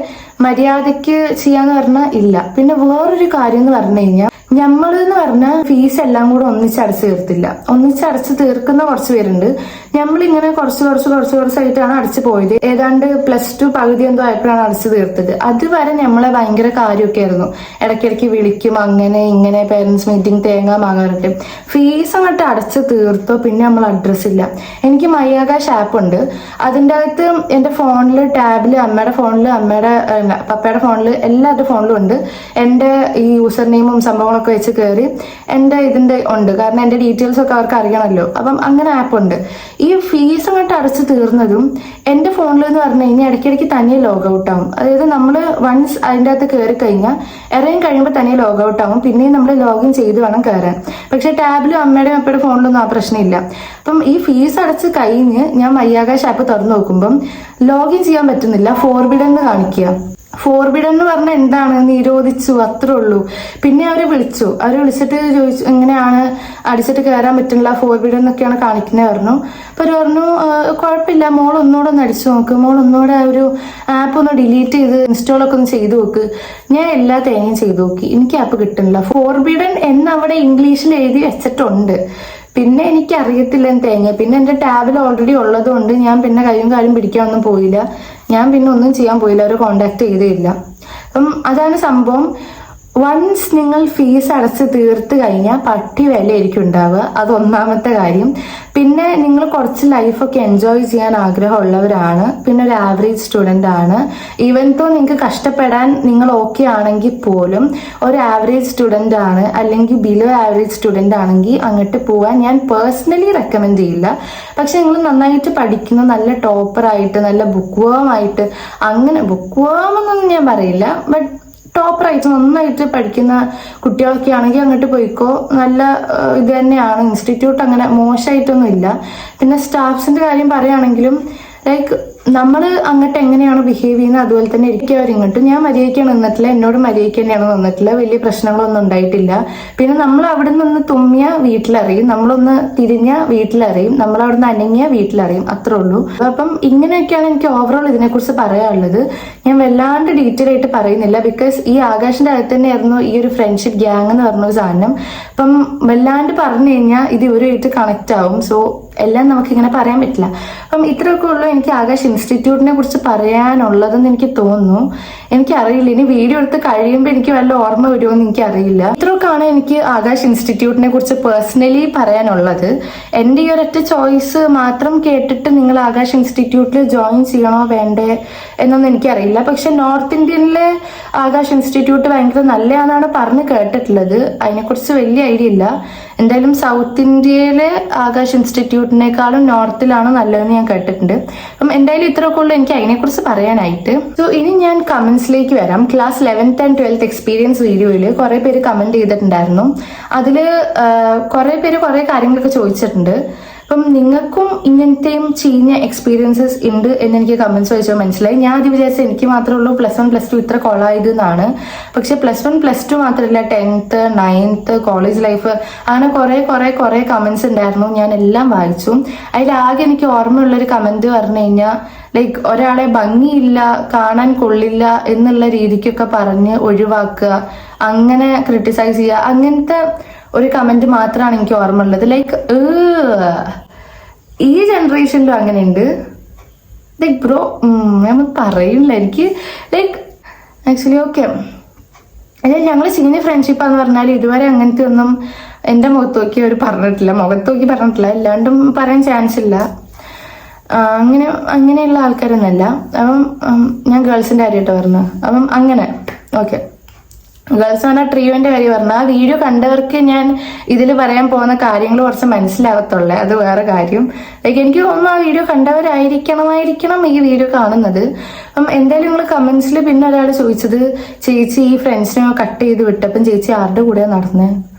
മര്യാദയ്ക്ക് ചെയ്യാന്ന് പറഞ്ഞാൽ ഇല്ല. പിന്നെ വേറൊരു കാര്യം എന്ന് പറഞ്ഞു കഴിഞ്ഞാൽ നമ്മളെന്ന് പറഞ്ഞാൽ ഫീസ് എല്ലാം കൂടെ ഒന്നിച്ചടച്ച് തീർത്തില്ല. ഒന്നിച്ചടച്ച് തീർക്കുന്ന കുറച്ച് പേരുണ്ട്. നമ്മളിങ്ങനെ കുറച്ചായിട്ടാണ് അടച്ചു പോയത്. ഏതാണ്ട് +2 പകുതി എന്തോ ആയപ്പോഴാണ് അടച്ചു തീർത്തത്. അതുവരെ നമ്മളെ ഭയങ്കര കാര്യമൊക്കെ ആയിരുന്നു. ഇടയ്ക്കിടയ്ക്ക് വിളിക്കും, അങ്ങനെ ഇങ്ങനെ പേരൻസ് മീറ്റിംഗ്, തേങ്ങ മാങ്ങാറുണ്ട്. ഫീസ് അങ്ങോട്ട് അടച്ചു തീർത്തോ പിന്നെ നമ്മൾ അഡ്രസ് ഇല്ല. എനിക്ക് മൈയാകാശ് ആപ്പ് ഉണ്ട്. അതിൻ്റെ അകത്ത് എൻ്റെ ഫോണിൽ, ടാബിൽ, അമ്മയുടെ ഫോണിൽ, പപ്പയുടെ ഫോണിൽ, എല്ലാവരുടെ ഫോണിലും ഉണ്ട്. എൻ്റെ ഈ യൂസർ നെയിമും സംഭവങ്ങളൊക്കെ വെച്ച് കയറി എൻ്റെ ഇതിൻ്റെ ഉണ്ട്. കാരണം എൻ്റെ ഡീറ്റെയിൽസ് ഒക്കെ അവർക്ക് അറിയണമല്ലോ. അപ്പം അങ്ങനെ ആപ്പ് ഉണ്ട്. ഈ ഫീസ് അങ്ങോട്ട് അടച്ചു തീർന്നതും എൻ്റെ ഫോണിൽ എന്ന് പറഞ്ഞു കഴിഞ്ഞാൽ ഇടയ്ക്കിടയ്ക്ക് തന്നെ ലോഗ് ഔട്ട് ആവും. അതായത് നമ്മൾ വൺസ് അതിൻ്റെ അകത്ത് കയറി കഴിഞ്ഞാൽ ഇറങ്ങി കഴിയുമ്പോൾ തന്നെ ലോഗ് ഔട്ട് ആവും. പിന്നെയും നമ്മൾ ലോഗിൻ ചെയ്ത് വേണം കയറാൻ. പക്ഷെ ടാബിലും അമ്മയുടെയും അപ്പയുടെ ഫോണിലൊന്നും ആ പ്രശ്നമില്ല. അപ്പം ഈ ഫീസ് അടച്ച് കഴിഞ്ഞ് ഞാൻ മൈയാകാശ് ആപ്പ് തുറന്നു നോക്കുമ്പം ലോഗിൻ ചെയ്യാൻ പറ്റുന്നില്ല, ഫോർബിഡൻ എന്ന് കാണിക്കുക. ഫോർബിഡൻ എന്ന് പറഞ്ഞാൽ എന്താണ്, നിരോധിച്ചു, അത്രേ ഉള്ളൂ. പിന്നെ അവർ വിളിച്ചിട്ട് ചോദിച്ചു എങ്ങനെയാണ് അടിച്ചിട്ട് കയറാൻ പറ്റുന്നില്ല, ഫോർബിഡൻ എന്നൊക്കെയാണ് കാണിക്കുന്നത് പറഞ്ഞു. അപ്പോൾ അവർ പറഞ്ഞു കുഴപ്പമില്ല, മോൾ ഒന്നുകൂടെ ഒന്ന് അടിച്ചു നോക്ക്, മോൾ ഒന്നുകൂടെ ഒരു ആപ്പ് ഒന്ന് ഡിലീറ്റ് ചെയ്ത് ഇൻസ്റ്റാളൊക്കെ ഒന്ന് ചെയ്തു നോക്ക്. ഞാൻ എല്ലാ തേങ്ങയും ചെയ്തു നോക്കി, എനിക്ക് ആപ്പ് കിട്ടുന്നില്ല. ഫോർബിഡൻ എന്നവിടെ ഇംഗ്ലീഷിൽ എഴുതി വെച്ചിട്ടുണ്ട്. പിന്നെ എനിക്ക് അറിയത്തില്ല തേങ്ങ. പിന്നെ എൻ്റെ ടാബിൽ ഓൾറെഡി ഉള്ളതുകൊണ്ട് ഞാൻ പിന്നെ കയ്യും കാലും പിടിക്കാനൊന്നും പോയില്ല. ഞാൻ പിന്നെ ഒന്നും ചെയ്യാൻ പോയില്ല, അവർ കോണ്ടാക്ട് ചെയ്തേയില്ല. അപ്പം അതാണ് സംഭവം. വൺസ് നിങ്ങൾ ഫീസ് അടച്ച് തീർത്ത് കഴിഞ്ഞാൽ പട്ടി വിലയായിരിക്കും ഉണ്ടാവുക. അത് ഒന്നാമത്തെ കാര്യം. പിന്നെ നിങ്ങൾ കുറച്ച് ലൈഫൊക്കെ എൻജോയ് ചെയ്യാൻ ആഗ്രഹമുള്ളവരാണ്, പിന്നെ ഒരു ആവറേജ് സ്റ്റുഡൻ്റ് ആണ്, ഈവൻ തോ നിങ്ങൾക്ക് കഷ്ടപ്പെടാൻ നിങ്ങൾ ഓക്കെ ആണെങ്കിൽ പോലും ഒരു ആവറേജ് സ്റ്റുഡൻ്റ് ആണ് അല്ലെങ്കിൽ ബിലോ ആവറേജ് സ്റ്റുഡൻ്റ് ആണെങ്കിൽ അങ്ങോട്ട് പോകാൻ ഞാൻ പേഴ്സണലി റെക്കമെൻഡ് ചെയ്യില്ല. പക്ഷെ നിങ്ങൾ നന്നായിട്ട് പഠിക്കുന്ന, നല്ല ടോപ്പറായിട്ട്, നല്ല ബുക്ക് വർമായിട്ട്, അങ്ങനെ ബുക്ക് വർമെന്നൊന്നും ഞാൻ പറയില്ല, ബട്ട് ടോപ്പറായിട്ട് നന്നായിട്ട് പഠിക്കുന്ന കുട്ടികളൊക്കെ ആണെങ്കിൽ അങ്ങോട്ട് പോയിക്കോ. നല്ല ഇത് തന്നെയാണ് ഇൻസ്റ്റിറ്റ്യൂട്ട്, അങ്ങനെ മോശമായിട്ടൊന്നും ഇല്ല. പിന്നെ സ്റ്റാഫ്സിന്റെ കാര്യം പറയുകയാണെങ്കിലും ലൈക്ക് നമ്മൾ അങ്ങോട്ട് എങ്ങനെയാണ് ബിഹേവ് ചെയ്യുന്നത് അതുപോലെ തന്നെ ഇരിക്കും അവർ ഇങ്ങോട്ട്. ഞാൻ മര്യാദയ്ക്കാണ് നിന്നിട്ടില്ല, എന്നോട് മര്യാദയ്ക്ക് തന്നെയാണ് നിന്നിട്ടില്ല, വലിയ പ്രശ്നങ്ങളൊന്നും ഉണ്ടായിട്ടില്ല. പിന്നെ നമ്മൾ അവിടെ നിന്ന് തുമ്മിയ വീട്ടിലറിയും, നമ്മളൊന്ന് തിരിഞ്ഞ വീട്ടിലറിയും, നമ്മൾ അവിടെ നിന്ന് അനങ്ങിയ വീട്ടിലറിയും, അത്രേ ഉള്ളൂ. അപ്പം ഇങ്ങനെയൊക്കെയാണ് എനിക്ക് ഓവറോൾ ഇതിനെക്കുറിച്ച് പറയാനുള്ളത്. ഞാൻ വല്ലാണ്ട് ഡീറ്റെയിൽ ആയിട്ട് പറയുന്നില്ല, ബിക്കോസ് ഈ ആകാശിന്റെ അകത്ത് തന്നെയായിരുന്നു ഈ ഒരു ഫ്രണ്ട്ഷിപ്പ് ഗ്യാങ് എന്ന് പറഞ്ഞ ഒരു സാധനം. അപ്പം വല്ലാണ്ട് പറഞ്ഞു കഴിഞ്ഞാൽ ഇത് ഇവരുമായിട്ട് കണക്ട് ആവും. സോ എല്ലാം നമുക്കിങ്ങനെ പറയാൻ പറ്റില്ല. അപ്പം ഇത്രയൊക്കെ ഉള്ളൂ എനിക്ക് ആകാശ് ഇൻസ്റ്റിറ്റ്യൂട്ടിനെ കുറിച്ച് പറയാനുള്ളതെന്ന് എനിക്ക് തോന്നുന്നു. എനിക്കറിയില്ല, ഇനി വീഡിയോ എടുത്ത് കഴിയുമ്പോൾ എനിക്ക് വല്ല ഓർമ്മ വരുമോയെന്ന് എനിക്കറിയില്ല. ഇത്രയൊക്കെയാണ് എനിക്ക് ആകാശ് ഇൻസ്റ്റിറ്റ്യൂട്ടിനെ കുറിച്ച് പേഴ്സണലി പറയാനുള്ളത്. എൻ്റെ ഈ ഒരൊറ്റ ചോയ്സ് മാത്രം കേട്ടിട്ട് നിങ്ങൾ ആകാശ് ഇൻസ്റ്റിറ്റ്യൂട്ടിൽ ജോയിൻ ചെയ്യണോ വേണ്ടേ എന്നൊന്നും എനിക്കറിയില്ല. പക്ഷെ നോർത്ത് ഇന്ത്യനിലെ ആകാശ് ഇൻസ്റ്റിറ്റ്യൂട്ട് ഭയങ്കര നല്ലതാണെന്നാണ് പറഞ്ഞ് കേട്ടിട്ടുള്ളത്. അതിനെക്കുറിച്ച് വലിയ ഐഡിയ ഇല്ല. എന്തായാലും സൗത്ത് ഇന്ത്യയിലെ ആകാശ് ഇൻസ്റ്റിറ്റ്യൂട്ടിനേക്കാളും നോർത്തിലാണ് നല്ലതെന്ന് ഞാൻ കേട്ടിട്ടുണ്ട്. അപ്പം എന്തായാലും ഇത്രയൊക്കെ ഉള്ളൂ എനിക്ക് അതിനെക്കുറിച്ച് പറയാനായിട്ട്. സോ ഇനി ഞാൻ കമന്റ്സിലേക്ക് വരാം. Class 11th and 12th experience വീഡിയോയിൽ കുറെ പേര് കമന്റ് ചെയ്തിട്ടുണ്ടായിരുന്നു. അതില് കുറെ പേര് കുറെ കാര്യങ്ങളൊക്കെ ചോദിച്ചിട്ടുണ്ട്. അപ്പം നിങ്ങൾക്കും ഇങ്ങനത്തെയും ചീഞ്ഞ എക്സ്പീരിയൻസസ് ഉണ്ട് എന്ന് എനിക്ക് കമന്റ്സ് വായിച്ചാൽ മനസ്സിലായി. ഞാൻ അത് വിചാരിച്ചത് എനിക്ക് മാത്രമേ ഉള്ളൂ +1 +2 ഇത്ര കൊളായത് എന്നാണ്. പക്ഷെ +1 +2 മാത്രമല്ല 10th 9th കോളേജ് ലൈഫ് അങ്ങനെ കുറെ കമന്റ്സ് ഉണ്ടായിരുന്നു. ഞാൻ എല്ലാം വായിച്ചു. അതിലാകെ എനിക്ക് ഓർമ്മയുള്ളൊരു കമന്റ് പറഞ്ഞു കഴിഞ്ഞാൽ ലൈക്ക് ഒരാളെ ഭംഗിയില്ല, കാണാൻ കൊള്ളില്ല എന്നുള്ള രീതിക്കൊക്കെ പറഞ്ഞ് ഒഴിവാക്കുക, അങ്ങനെ ക്രിട്ടിസൈസ് ചെയ്യുക, അങ്ങനത്തെ ഒരു കമന്റ് മാത്രമാണ് എനിക്ക് ഓർമ്മയുള്ളത്. ലൈക്ക് ഈ ജനറേഷനിലും അങ്ങനെയുണ്ട്. ലൈക്ക് ബ്രോ ഞാൻ പറയില്ല, എനിക്ക് ലൈക്ക് ആക്ച്വലി ഓക്കെ ഞങ്ങൾ സീനിയർ ഫ്രണ്ട്ഷിപ്പാന്ന് പറഞ്ഞാൽ ഇതുവരെ അങ്ങനത്തെ ഒന്നും എൻ്റെ മുഖത്ത് നോക്കി അവർ പറഞ്ഞിട്ടില്ല, അല്ലാണ്ടും പറയാൻ ചാൻസ് ഇല്ല. അങ്ങനെയുള്ള ആൾക്കാരൊന്നല്ല. അപ്പം ഞാൻ ഗേൾസിന്റെ കാര്യമായിട്ട് പറഞ്ഞത്. അപ്പം അങ്ങനെ ഓക്കെ ഗേൾസ് പറഞ്ഞ ട്രിയോന്റെ കാര്യം പറഞ്ഞാൽ ആ വീഡിയോ കണ്ടവർക്ക് ഞാൻ ഇതിൽ പറയാൻ പോകുന്ന കാര്യങ്ങൾ കുറച്ച് മനസ്സിലാവത്തുള്ളേ, അത് വേറെ കാര്യം. ലൈക്ക് എനിക്ക് തോന്നുന്നു ആ വീഡിയോ കണ്ടവരായിരിക്കണം ഈ വീഡിയോ കാണുന്നത്. അപ്പം എന്തായാലും നിങ്ങൾ കമന്റ്സിൽ പിന്നെ ഒരാൾ ചോദിച്ചത്, ചേച്ചി ഈ ഫ്രണ്ട്സിനെ കട്ട് ചെയ്ത് വിട്ടപ്പം ചേച്ചി ആരുടെ കൂടെ നടന്നേ,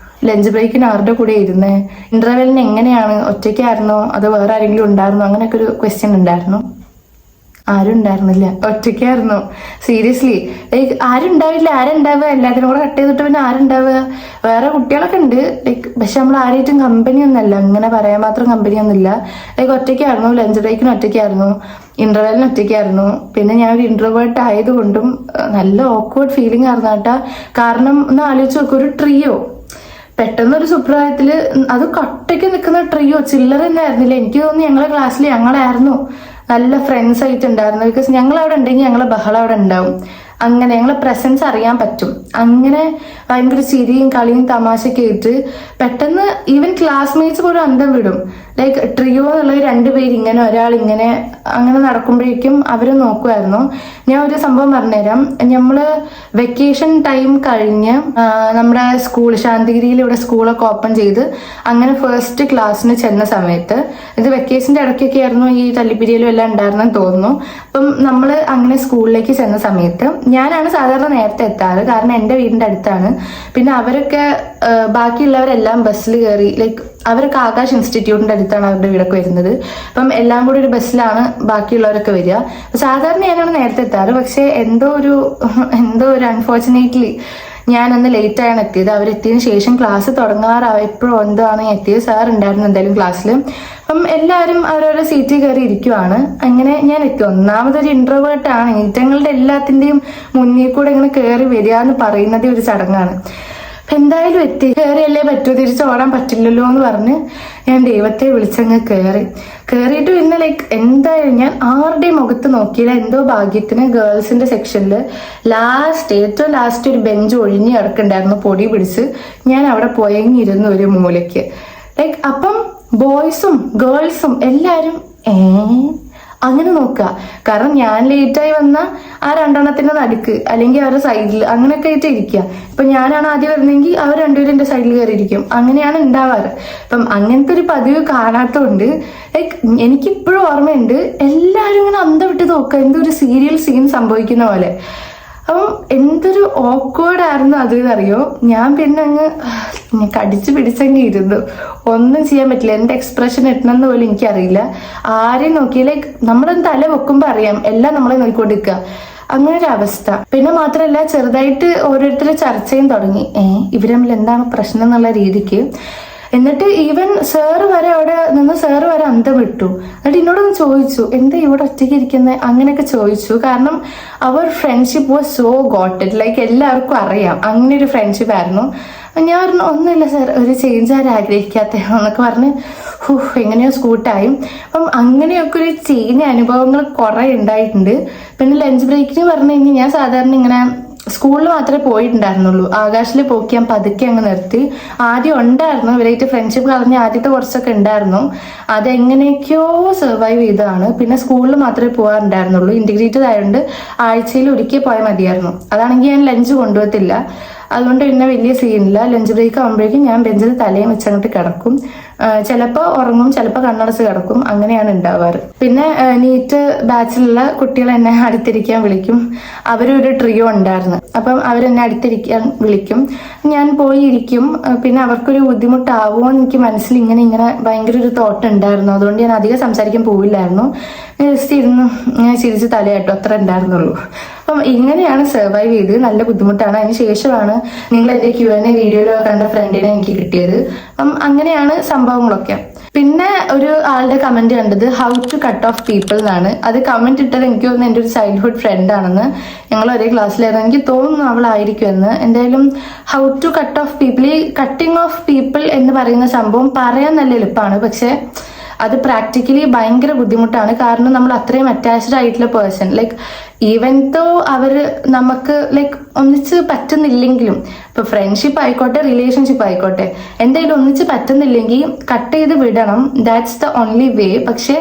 ലഞ്ച് ബ്രേക്കിന് ആരുടെ കൂടെ ഇരുന്നേ, ഇന്റർവെല്ലിന് എങ്ങനെയാണ്, ഒറ്റയ്ക്കായിരുന്നോ അതോ വേറെ ആരെങ്കിലും ഉണ്ടായിരുന്നോ, അങ്ങനെയൊക്കെ ഒരു ക്വസ്റ്റ്യൻ ഉണ്ടായിരുന്നു. ആരും ഉണ്ടായിരുന്നില്ല, ഒറ്റയ്ക്കായിരുന്നു. സീരിയസ്ലി ലൈക്ക് ആരും ഉണ്ടാവില്ല. ആരുണ്ടാവുക, എല്ലാത്തിനും കൂടെ കട്ട് ചെയ്തിട്ട് പിന്നെ ആരുണ്ടാവുക, വേറെ കുട്ടികളൊക്കെ ഉണ്ട് ലൈക്ക്. പക്ഷെ നമ്മൾ ആരായിട്ടും കമ്പനി ഒന്നല്ല, അങ്ങനെ പറയാൻ മാത്രം കമ്പനി ഒന്നുമില്ല. ലൈക്ക് ഒറ്റയ്ക്കായിരുന്നു, ലഞ്ച് ബ്രേക്കിന് ഒറ്റയ്ക്കായിരുന്നു, ഇന്റർവെല്ലിന് ഒറ്റയ്ക്കായിരുന്നു. പിന്നെ ഞാൻ ഒരു ഇൻട്രോവേർട്ട് ആയതുകൊണ്ടും നല്ല ഓക്വേർഡ് ഫീലിംഗ് ആയിരുന്നു കേട്ടാ. കാരണം ഒന്ന് ആലോചിച്ച് നോക്കും, ഒരു ട്രിയോ പെട്ടെന്നൊരു സുപ്രഭാതത്തില് അത് കട്ടയ്ക്ക് നിൽക്കുന്ന ട്രിയോ ചില്ലറ തന്നെ ആയിരുന്നില്ല. എനിക്ക് തോന്നുന്നു ഞങ്ങളെ ക്ലാസ്സിൽ ഞങ്ങളായിരുന്നു നല്ല ഫ്രണ്ട്സ് ആയിട്ടുണ്ടായിരുന്നു. ബിക്കോസ് ഞങ്ങൾ അവിടെ ഉണ്ടെങ്കിൽ ഞങ്ങളെ ബഹളം അവിടെ ഉണ്ടാവും. അങ്ങനെ ഞങ്ങളെ പ്രസൻസ് അറിയാൻ പറ്റും. അങ്ങനെ ഭയങ്കര ചിരിയും കളിയും തമാശയൊക്കെ ആയിട്ട് പെട്ടെന്ന് ഈവൻ ക്ലാസ്മേറ്റ്സ് പോലും അന്തം വിടും. ലൈക്ക് ട്രിയോ എന്നുള്ളത് 2 പേര് ഇങ്ങനെ ഒരാൾ ഇങ്ങനെ അങ്ങനെ നടക്കുമ്പോഴേക്കും അവര് നോക്കുമായിരുന്നു. ഞാൻ ഒരു സംഭവം പറഞ്ഞുതരാം. നമ്മള് വെക്കേഷൻ ടൈം കഴിഞ്ഞ് നമ്മുടെ സ്കൂൾ ശാന്തിഗിരിയിൽ ഇവിടെ സ്കൂളൊക്കെ ഓപ്പൺ ചെയ്ത് അങ്ങനെ ഫസ്റ്റ് ക്ലാസ്സിന് ചെന്ന സമയത്ത്, ഇത് വെക്കേഷന്റെ ഇടയ്ക്കൊക്കെ ആയിരുന്നു, ഈ തല്ലിപ്പിരിയിലും എല്ലാം ഉണ്ടായിരുന്നെന്ന് തോന്നുന്നു. അപ്പം നമ്മൾ അങ്ങനെ സ്കൂളിലേക്ക് ചെന്ന സമയത്ത് ഞാനാണ് സാധാരണ നേരത്തെ എത്താറ്, കാരണം എൻ്റെ വീടിന്റെ അടുത്താണ്. പിന്നെ അവരൊക്കെ ബാക്കിയുള്ളവരെല്ലാം ബസ്സിൽ കയറി, ലൈക്ക് അവരൊക്കെ ആകാശ് ഇൻസ്റ്റിറ്റ്യൂട്ടിന്റെ അടുത്താണ് അവരുടെ വീടൊക്കെ വരുന്നത്. അപ്പം എല്ലാം കൂടി ഒരു ബസ്സിലാണ് ബാക്കിയുള്ളവരൊക്കെ വരിക. സാധാരണ ഞാനാണ് നേരത്തെ എത്താറ്. പക്ഷെ എന്തോ ഒരു അൺഫോർച്ചുനേറ്റ്ലി ഞാനന്ന് ലേറ്റ് ആയാണ് എത്തിയത്. അവരെത്തിയതിനു ശേഷം ക്ലാസ് തുടങ്ങാറായപ്പോഴോ എന്തോ ആണ് എത്തിയത്. സാർ ഉണ്ടായിരുന്നു എന്തായാലും ക്ലാസ്സിൽ. അപ്പം എല്ലാവരും അവരവരുടെ സീറ്റിൽ കയറി ഇരിക്കുവാണ്. അങ്ങനെ ഞാൻ എത്തി. ഒന്നാമതൊരു ഇൻട്രോവേർട്ട് ആണ്, ഈറ്റങ്ങളുടെ എല്ലാത്തിന്റെയും മുന്നിൽ കൂടെ ഇങ്ങനെ കയറി വരിക എന്ന് പറയുന്നത് ഒരു ചടങ്ങാണ്. എന്തായാലും എത്തി. കയറിയല്ലേ പറ്റൂ, തിരിച്ചോടാൻ പറ്റില്ലല്ലോ എന്ന് പറഞ്ഞ് ഞാൻ ദൈവത്തെ വിളിച്ചങ്ങ് കയറിയിട്ട് പിന്നെ ലൈക്ക് എന്തായാലും ഞാൻ ആരുടെയും മുഖത്ത് നോക്കിയില്ല. എന്തോ ഭാഗ്യത്തിന് ഗേൾസിന്റെ സെക്ഷനിൽ ഏറ്റവും ലാസ്റ്റ് ഒരു ബെഞ്ച് ഒഴിഞ്ഞ് കിടക്കുന്നുണ്ടായിരുന്നു, പൊടി പിടിച്ച്. ഞാൻ അവിടെ പോയങ്ങിരുന്നു ഒരു മൂലയ്ക്ക്. ലൈക്ക് അപ്പം ബോയ്സും ഗേൾസും എല്ലാരും അങ്ങനെ നോക്കുക. കാരണം ഞാൻ ലേറ്റായി വന്ന ആ 2 നടുക്ക് അല്ലെങ്കിൽ അവരുടെ സൈഡിൽ അങ്ങനെയൊക്കെ ആയിട്ട് ഇരിക്കുക. ഇപ്പൊ ഞാനാണ് ആദ്യം വരുന്നെങ്കിൽ അവർ 2 പേരും എന്റെ സൈഡിൽ കയറിയിരിക്കും. അങ്ങനെയാണ് ഉണ്ടാവാറ്. അപ്പം അങ്ങനത്തെ ഒരു പതിവ് കാണാത്തതുകൊണ്ട് ലൈക്ക് എനിക്കിപ്പോഴും ഓർമ്മയുണ്ട്, എല്ലാവരും ഇങ്ങനെ അന്തം വിട്ട് നോക്കുക, എന്തോ ഒരു സീരിയൽ സീൻ സംഭവിക്കുന്ന പോലെ. അപ്പം എന്തൊരു ഓക്വേർഡ് ആയിരുന്നു അത് എന്നറിയോ. ഞാൻ പിന്നെ അങ്ങ് കടിച്ചു പിടിച്ചങ്ങ് ഇരുന്നു. ഒന്നും ചെയ്യാൻ പറ്റില്ല. എന്റെ എക്സ്പ്രഷൻ ഇട്ടണമെന്ന് പോലും എനിക്കറിയില്ല. ആരെയും നോക്കി ലൈക്ക് നമ്മളൊന്ന് തല വെക്കുമ്പോ അറിയാം എല്ലാം നമ്മളെ നോക്കിക്കൊണ്ടിരിക്കുക, അങ്ങനെ ഒരു അവസ്ഥ. പിന്നെ മാത്രമല്ല ചെറുതായിട്ട് ഓരോരുത്തർ ചർച്ചയും തുടങ്ങി, ഇവര് തമ്മിൽ എന്താണ് പ്രശ്നം എന്നുള്ള രീതിക്ക്. എന്നിട്ട് ഈവൻ സാറ് വരെ അവിടെ നിന്ന് സാറ് വരെ അന്തം വിട്ടു. എന്നിട്ട് എന്നോടൊന്ന് ചോദിച്ചു, എന്താ ഇവിടെ ഒറ്റയ്ക്ക് ഇരിക്കുന്നത്, അങ്ങനെയൊക്കെ ചോദിച്ചു. കാരണം അവർ ഫ്രണ്ട്ഷിപ്പ് വാസ് സോ ഗോട്ടഡ്, ലൈക്ക് എല്ലാവർക്കും അറിയാം അങ്ങനെ ഒരു ഫ്രണ്ട്ഷിപ്പ് ആയിരുന്നു. ഞാൻ പറഞ്ഞു ഒന്നുമില്ല സാർ, ഒരു ചേഞ്ച് ആരും ആഗ്രഹിക്കാത്ത എന്നൊക്കെ പറഞ്ഞ് എങ്ങനെയോ സ്കൂട്ടായി. അപ്പം അങ്ങനെയൊക്കെ ഒരു ചീഞ്ഞ അനുഭവങ്ങൾ കുറെ ഉണ്ടായിട്ടുണ്ട്. പിന്നെ ലഞ്ച് ബ്രേക്കിന് പറഞ്ഞു കഴിഞ്ഞാൽ ഞാൻ സാധാരണ ഇങ്ങനെ സ്കൂളിൽ മാത്രമേ പോയിട്ടുണ്ടായിരുന്നുള്ളൂ. ആകാശിൽ പോക്കി ഞാൻ പതുക്കെ അങ്ങ് നിർത്തി. ആദ്യം ഉണ്ടായിരുന്നു ഇവരായിട്ട് ഫ്രണ്ട്ഷിപ്പ് കളഞ്ഞ് ആദ്യത്തെ കുറച്ചൊക്കെ ഉണ്ടായിരുന്നു. അതെങ്ങനെയൊക്കെയോ സർവൈവ് ചെയ്തതാണ്. പിന്നെ സ്കൂളിൽ മാത്രമേ പോകാറുണ്ടായിരുന്നുള്ളൂ. ഇന്റഗ്രേറ്റഡ് ആയതുകൊണ്ട് ആഴ്ചയിൽ ഒരിക്കൽ പോയാൽ മതിയായിരുന്നു. അതാണെങ്കിൽ ഞാൻ ലഞ്ച് കൊണ്ടുപോകത്തില്ല. അതുകൊണ്ട് പിന്നെ വലിയ സീനില്ല. ലഞ്ച് ബ്രേക്ക് ആകുമ്പോഴേക്കും ഞാൻ ബെഞ്ചിൽ തലയും വെച്ചങ്ങോട്ട് കിടക്കും. ചിലപ്പോൾ ഉറങ്ങും, ചിലപ്പോൾ കണ്ണടച്ച് കിടക്കും. അങ്ങനെയാണ് ഉണ്ടാവാറ്. പിന്നെ നീറ്റ് ബാച്ചിലുള്ള കുട്ടികൾ എന്നെ അടുത്തിരിക്കാൻ വിളിക്കും. അവരൊരു ട്രിയോ ഉണ്ടായിരുന്നു. അപ്പം അവരെന്നെ അടുത്തിരിക്കാൻ വിളിക്കും. ഞാൻ പോയി ഇരിക്കും. പിന്നെ അവർക്കൊരു ബുദ്ധിമുട്ടാവുമോ എനിക്ക് മനസ്സിൽ ഇങ്ങനെ ഭയങ്കര ഒരു തോട്ട് ഉണ്ടായിരുന്നു. അതുകൊണ്ട് ഞാൻ അധികം സംസാരിക്കാൻ പോവില്ലായിരുന്നു. ജസ്റ്റ് ഇരുന്ന് ഞാൻ ചിരിച്ച് തലയായിട്ടു, അത്ര ഉണ്ടായിരുന്നുള്ളൂ. അപ്പം ഇങ്ങനെയാണ് സർവൈവ് ചെയ്ത്. നല്ല ബുദ്ധിമുട്ടാണ്. അതിന് ശേഷമാണ് നിങ്ങൾ എന്റെ Q&A വീഡിയോയിൽ കണ്ട ഫ്രണ്ടിനെ എനിക്ക് കിട്ടിയത്. അപ്പം അങ്ങനെയാണ് സംഭവങ്ങളൊക്കെ. പിന്നെ ഒരു ആളുടെ കമന്റ് കണ്ടത് how to cut off people എന്നാണ്. അത് കമന്റ് ഇട്ടത് എനിക്ക് തോന്നുന്നു എൻ്റെ ഒരു ചൈൽഡ്ഹുഡ് ഫ്രണ്ട് ആണെന്ന്. ഞങ്ങൾ ഒരേ ക്ലാസ്സിലായിരുന്നു. എനിക്ക് തോന്നുന്നു അവളായിരിക്കുമെന്ന്. എന്തായാലും how to cut off people, ഈ കട്ടിങ് ഓഫ് പീപ്പിൾ എന്ന് പറയുന്ന സംഭവം പറയാൻ നല്ല എളുപ്പമാണ്. പക്ഷെ അത് പ്രാക്ടിക്കലി ഭയങ്കര ബുദ്ധിമുട്ടാണ്. കാരണം നമ്മൾ അത്രയും അറ്റാച്ച്ഡ് ആയിട്ടുള്ള പേഴ്സൺ, ലൈക്ക് ഈവൻ ദോ അവര് നമുക്ക് ലൈക്ക് ഒന്നിച്ച് പറ്റുന്നില്ലെങ്കിലും, ഇപ്പൊ ഫ്രണ്ട്ഷിപ്പ് ആയിക്കോട്ടെ റിലേഷൻഷിപ്പ് ആയിക്കോട്ടെ, എന്തായാലും ഒന്നിച്ച് പറ്റുന്നില്ലെങ്കിൽ കട്ട് ചെയ്ത് വിടണം. That's the only way. പക്ഷെ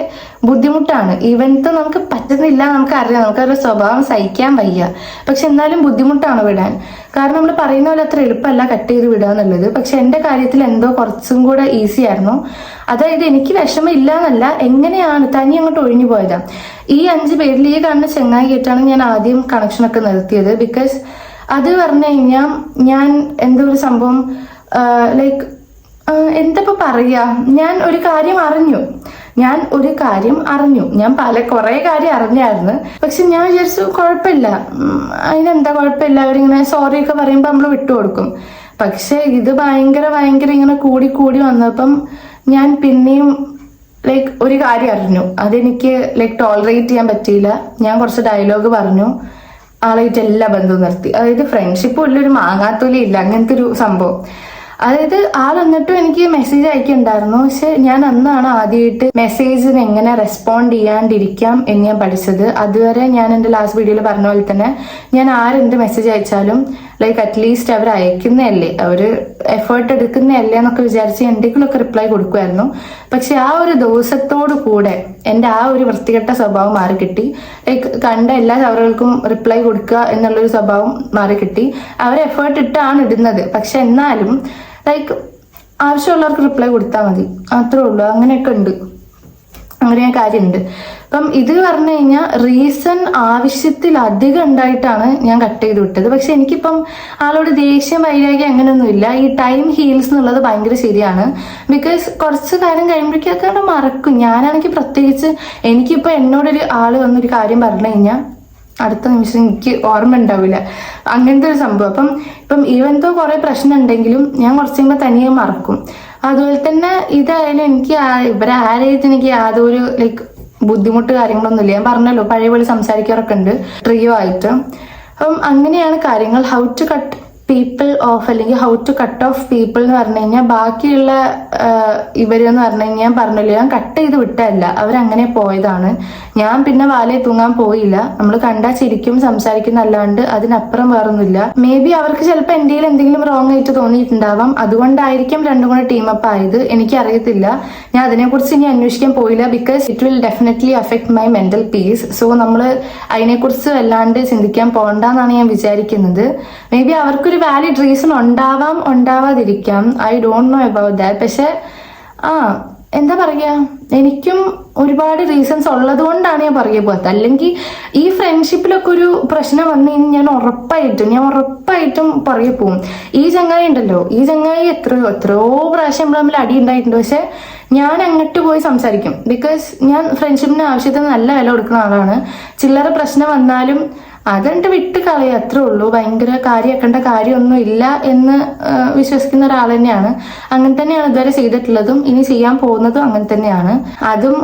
ബുദ്ധിമുട്ടാണ്. ഈവൻ ദോ നമുക്ക് പറ്റുന്നില്ല, നമുക്കറിയാം, നമുക്കവരുടെ സ്വഭാവം സഹിക്കാൻ വയ്യ. പക്ഷെ എന്നാലും ബുദ്ധിമുട്ടാണ് വിടാൻ. കാരണം നമ്മൾ പറയുന്ന പോലെ അത്ര എളുപ്പമല്ല കട്ട് ചെയ്ത് വിടുക എന്നുള്ളത്. പക്ഷെ എന്റെ കാര്യത്തിൽ എന്തോ കുറച്ചും കൂടെ ഈസി ആയിരുന്നു. അതായത് എനിക്ക് വിഷമം ഇല്ല എന്നല്ല, എങ്ങനെയാണ് തനി അങ്ങോട്ട് ഒഴിഞ്ഞു പോയതാ. ഈ 5 പേരിൽ ഈ കാണുന്ന ചെങ്ങായിട്ടാണ് ഞാൻ ആദ്യം കണക്ഷനൊക്കെ നിർത്തിയത്. ബിക്കോസ് അത് പറഞ്ഞു കഴിഞ്ഞാൽ ഞാൻ എന്തോ ഒരു സംഭവം ലൈക്ക് എന്തപ്പോ പറയാ, ഞാൻ ഒരു കാര്യം അറിഞ്ഞു. ഞാൻ കുറെ കാര്യം അറിഞ്ഞായിരുന്നു. പക്ഷെ ഞാൻ വിചാരിച്ചു കുഴപ്പമില്ല, അതിനെന്താ കുഴപ്പമില്ല, അവരിങ്ങനെ സോറി ഒക്കെ പറയുമ്പോൾ നമ്മൾ വിട്ടുകൊടുക്കും. പക്ഷെ ഇത് ഭയങ്കര ഇങ്ങനെ കൂടി വന്നപ്പം ഞാൻ പിന്നെയും ലൈക്ക് ഒരു കാര്യം അറിഞ്ഞു. അതെനിക്ക് ലൈക്ക് ടോളറേറ്റ് ചെയ്യാൻ പറ്റിയില്ല. ഞാൻ കുറച്ച് ഡയലോഗ് പറഞ്ഞു, ആളായിട്ട് എല്ലാ ബന്ധവും നിർത്തി. അതായത് ഫ്രണ്ട്ഷിപ്പും ഇല്ല, ഒരു മാങ്ങാത്തൊലി ഇല്ല, അങ്ങനത്തെ ഒരു സംഭവം. അതായത് ആൾ എന്നിട്ടും എനിക്ക് മെസ്സേജ് അയക്കുന്നുണ്ടായിരുന്നു. പക്ഷെ ഞാൻ അന്നാണ് ആദ്യമായിട്ട് മെസ്സേജിന് എങ്ങനെ റെസ്പോണ്ട് ചെയ്യാണ്ടിരിക്കാം എന്ന് ഞാൻ പഠിച്ചത്. അതുവരെ ഞാൻ എൻ്റെ ലാസ്റ്റ് വീഡിയോയിൽ പറഞ്ഞ പോലെ തന്നെ ഞാൻ ആരെന്ത് മെസ്സേജ് അയച്ചാലും ലൈക്ക് അറ്റ്ലീസ്റ്റ് അവർ അയക്കുന്നതല്ലേ, അവര് എഫേർട്ട് എടുക്കുന്നതല്ലേ എന്നൊക്കെ വിചാരിച്ച് എന്തെങ്കിലുമൊക്കെ റിപ്ലൈ കൊടുക്കുമായിരുന്നു. പക്ഷെ ആ ഒരു ദിവസത്തോടു കൂടെ എൻ്റെ ആ ഒരു വൃത്തികെട്ട സ്വഭാവം മാറി കിട്ടി. ലൈക്ക് കണ്ട എല്ലാ ചവറുകൾക്കും റിപ്ലൈ കൊടുക്കുക എന്നുള്ളൊരു സ്വഭാവം മാറി കിട്ടി. അവർ എഫേർട്ട് ഇട്ടാണ് ഇടുന്നത്. പക്ഷെ എന്നാലും ലൈക്ക് ആവശ്യമുള്ളവർക്ക് റിപ്ലൈ കൊടുത്താൽ മതി, അത്രേ ഉള്ളൂ. അങ്ങനെയൊക്കെ ഉണ്ട്, അങ്ങനെ കാര്യമുണ്ട്. അപ്പം ഇത് പറഞ്ഞു കഴിഞ്ഞാൽ റീസൺ ആവശ്യത്തിലധികം ഉണ്ടായിട്ടാണ് ഞാൻ കട്ട് ചെയ്ത് വിട്ടത്. പക്ഷെ എനിക്കിപ്പം ആളോട് ദേഷ്യം വൈരാഗ്യം അങ്ങനെയൊന്നുമില്ല. ഈ ടൈം ഹീൽസ് എന്നുള്ളത് ഭയങ്കര ശരിയാണ്. ബിക്കോസ് കുറച്ച് കാര്യം കഴിയുമ്പോഴേക്കൊക്കെ അത് മറക്കും. ഞാനാണെങ്കിൽ പ്രത്യേകിച്ച് എനിക്കിപ്പോൾ എന്നോടൊരു ആള് വന്നൊരു കാര്യം പറഞ്ഞു കഴിഞ്ഞാൽ അടുത്ത നിമിഷം എനിക്ക് ഓർമ്മ ഉണ്ടാവില്ല, അങ്ങനത്തെ ഒരു സംഭവം. ഇപ്പം ഈവൻതോ കുറെ പ്രശ്നം ഉണ്ടെങ്കിലും ഞാൻ കുറച്ച് കഴിയുമ്പോൾ തനിയെ മറക്കും. അതുപോലെ തന്നെ ഇതായാലും എനിക്ക് ഇവരെ ആരായിട്ട് എനിക്ക് യാതൊരു ലൈക്ക് ബുദ്ധിമുട്ട് കാര്യങ്ങളൊന്നുമില്ല. ഞാൻ പറഞ്ഞല്ലോ പഴയ പോലെ സംസാരിക്കാറൊക്കെ ഉണ്ട് ട്രിയോ ആയിട്ട്. അപ്പം അങ്ങനെയാണ് കാര്യങ്ങൾ. How to cut people off അല്ലെങ്കിൽ how to cut off people എന്ന് പറഞ്ഞു കഴിഞ്ഞാൽ ബാക്കിയുള്ള ഇവരെന്ന് പറഞ്ഞു കഴിഞ്ഞാൽ ഞാൻ പറഞ്ഞല്ലോ, ഞാൻ കട്ട് ചെയ്ത് വിട്ടല്ല, അവരങ്ങനെ പോയതാണ്. ഞാൻ പിന്നെ വാലയെ തൂങ്ങാൻ പോയില്ല. നമ്മൾ കണ്ടാ ചിരിക്കും സംസാരിക്കും അല്ലാണ്ട് അതിനപ്പുറം വേറൊന്നുമില്ല. മേ ബി അവർക്ക് ചിലപ്പോൾ എൻ്റെ എന്തെങ്കിലും റോങ് ആയിട്ട് തോന്നിയിട്ടുണ്ടാവാം. അതുകൊണ്ടായിരിക്കും രണ്ടും കൂടെ ടീമപ്പ് ആയത്, എനിക്കറിയത്തില്ല. ഞാൻ അതിനെക്കുറിച്ച് ഇനി അന്വേഷിക്കാൻ പോയില്ല. Because it will definitely affect my mental peace. So നമ്മൾ അതിനെക്കുറിച്ച് വല്ലാണ്ട് ചിന്തിക്കാൻ പോണ്ടെന്നാണ് ഞാൻ വിചാരിക്കുന്നത്. മേ ബി അവർക്കൊരു വാലിഡ് റീസൺ ഉണ്ടാവാം, ഉണ്ടാവാതിരിക്കാം. I don't know about that. പക്ഷെ എന്താ പറയാ, എനിക്കും ഒരുപാട് റീസൺസ് ഉള്ളത് കൊണ്ടാണ് ഞാൻ പറയാൻ പോകാത്തത്. അല്ലെങ്കിൽ ഈ ഫ്രണ്ട്ഷിപ്പിലൊക്കെ ഒരു പ്രശ്നം വന്നു കഴിഞ്ഞാൽ ഞാൻ ഉറപ്പായിട്ടും പറയ പോവും. ഈ ചങ്ങായി ഉണ്ടല്ലോ, ഈ ചങ്ങായി എത്രയോ പ്രാവശ്യം നമ്മൾ തമ്മിൽ അടി ഉണ്ടായിട്ടുണ്ട്. പക്ഷെ ഞാൻ അങ്ങോട്ട് പോയി സംസാരിക്കും. ബിക്കോസ് ഞാൻ ഫ്രണ്ട്ഷിപ്പിന് ആവശ്യത്തിന് നല്ല വില കൊടുക്കുന്ന ആളാണ്. ചില്ലറ പ്രശ്നം വന്നാലും അതുകൊണ്ട് വിട്ട് കളയുക, അത്രേ ഉള്ളൂ. ഭയങ്കര കാര്യമാക്കേണ്ട കാര്യമൊന്നും ഇല്ല എന്ന് വിശ്വസിക്കുന്ന ഒരാൾ തന്നെയാണ്. അങ്ങനെ തന്നെയാണ് ഇതുവരെ ചെയ്തിട്ടുള്ളതും ഇനി ചെയ്യാൻ പോകുന്നതും അങ്ങനെ തന്നെയാണ്. അതും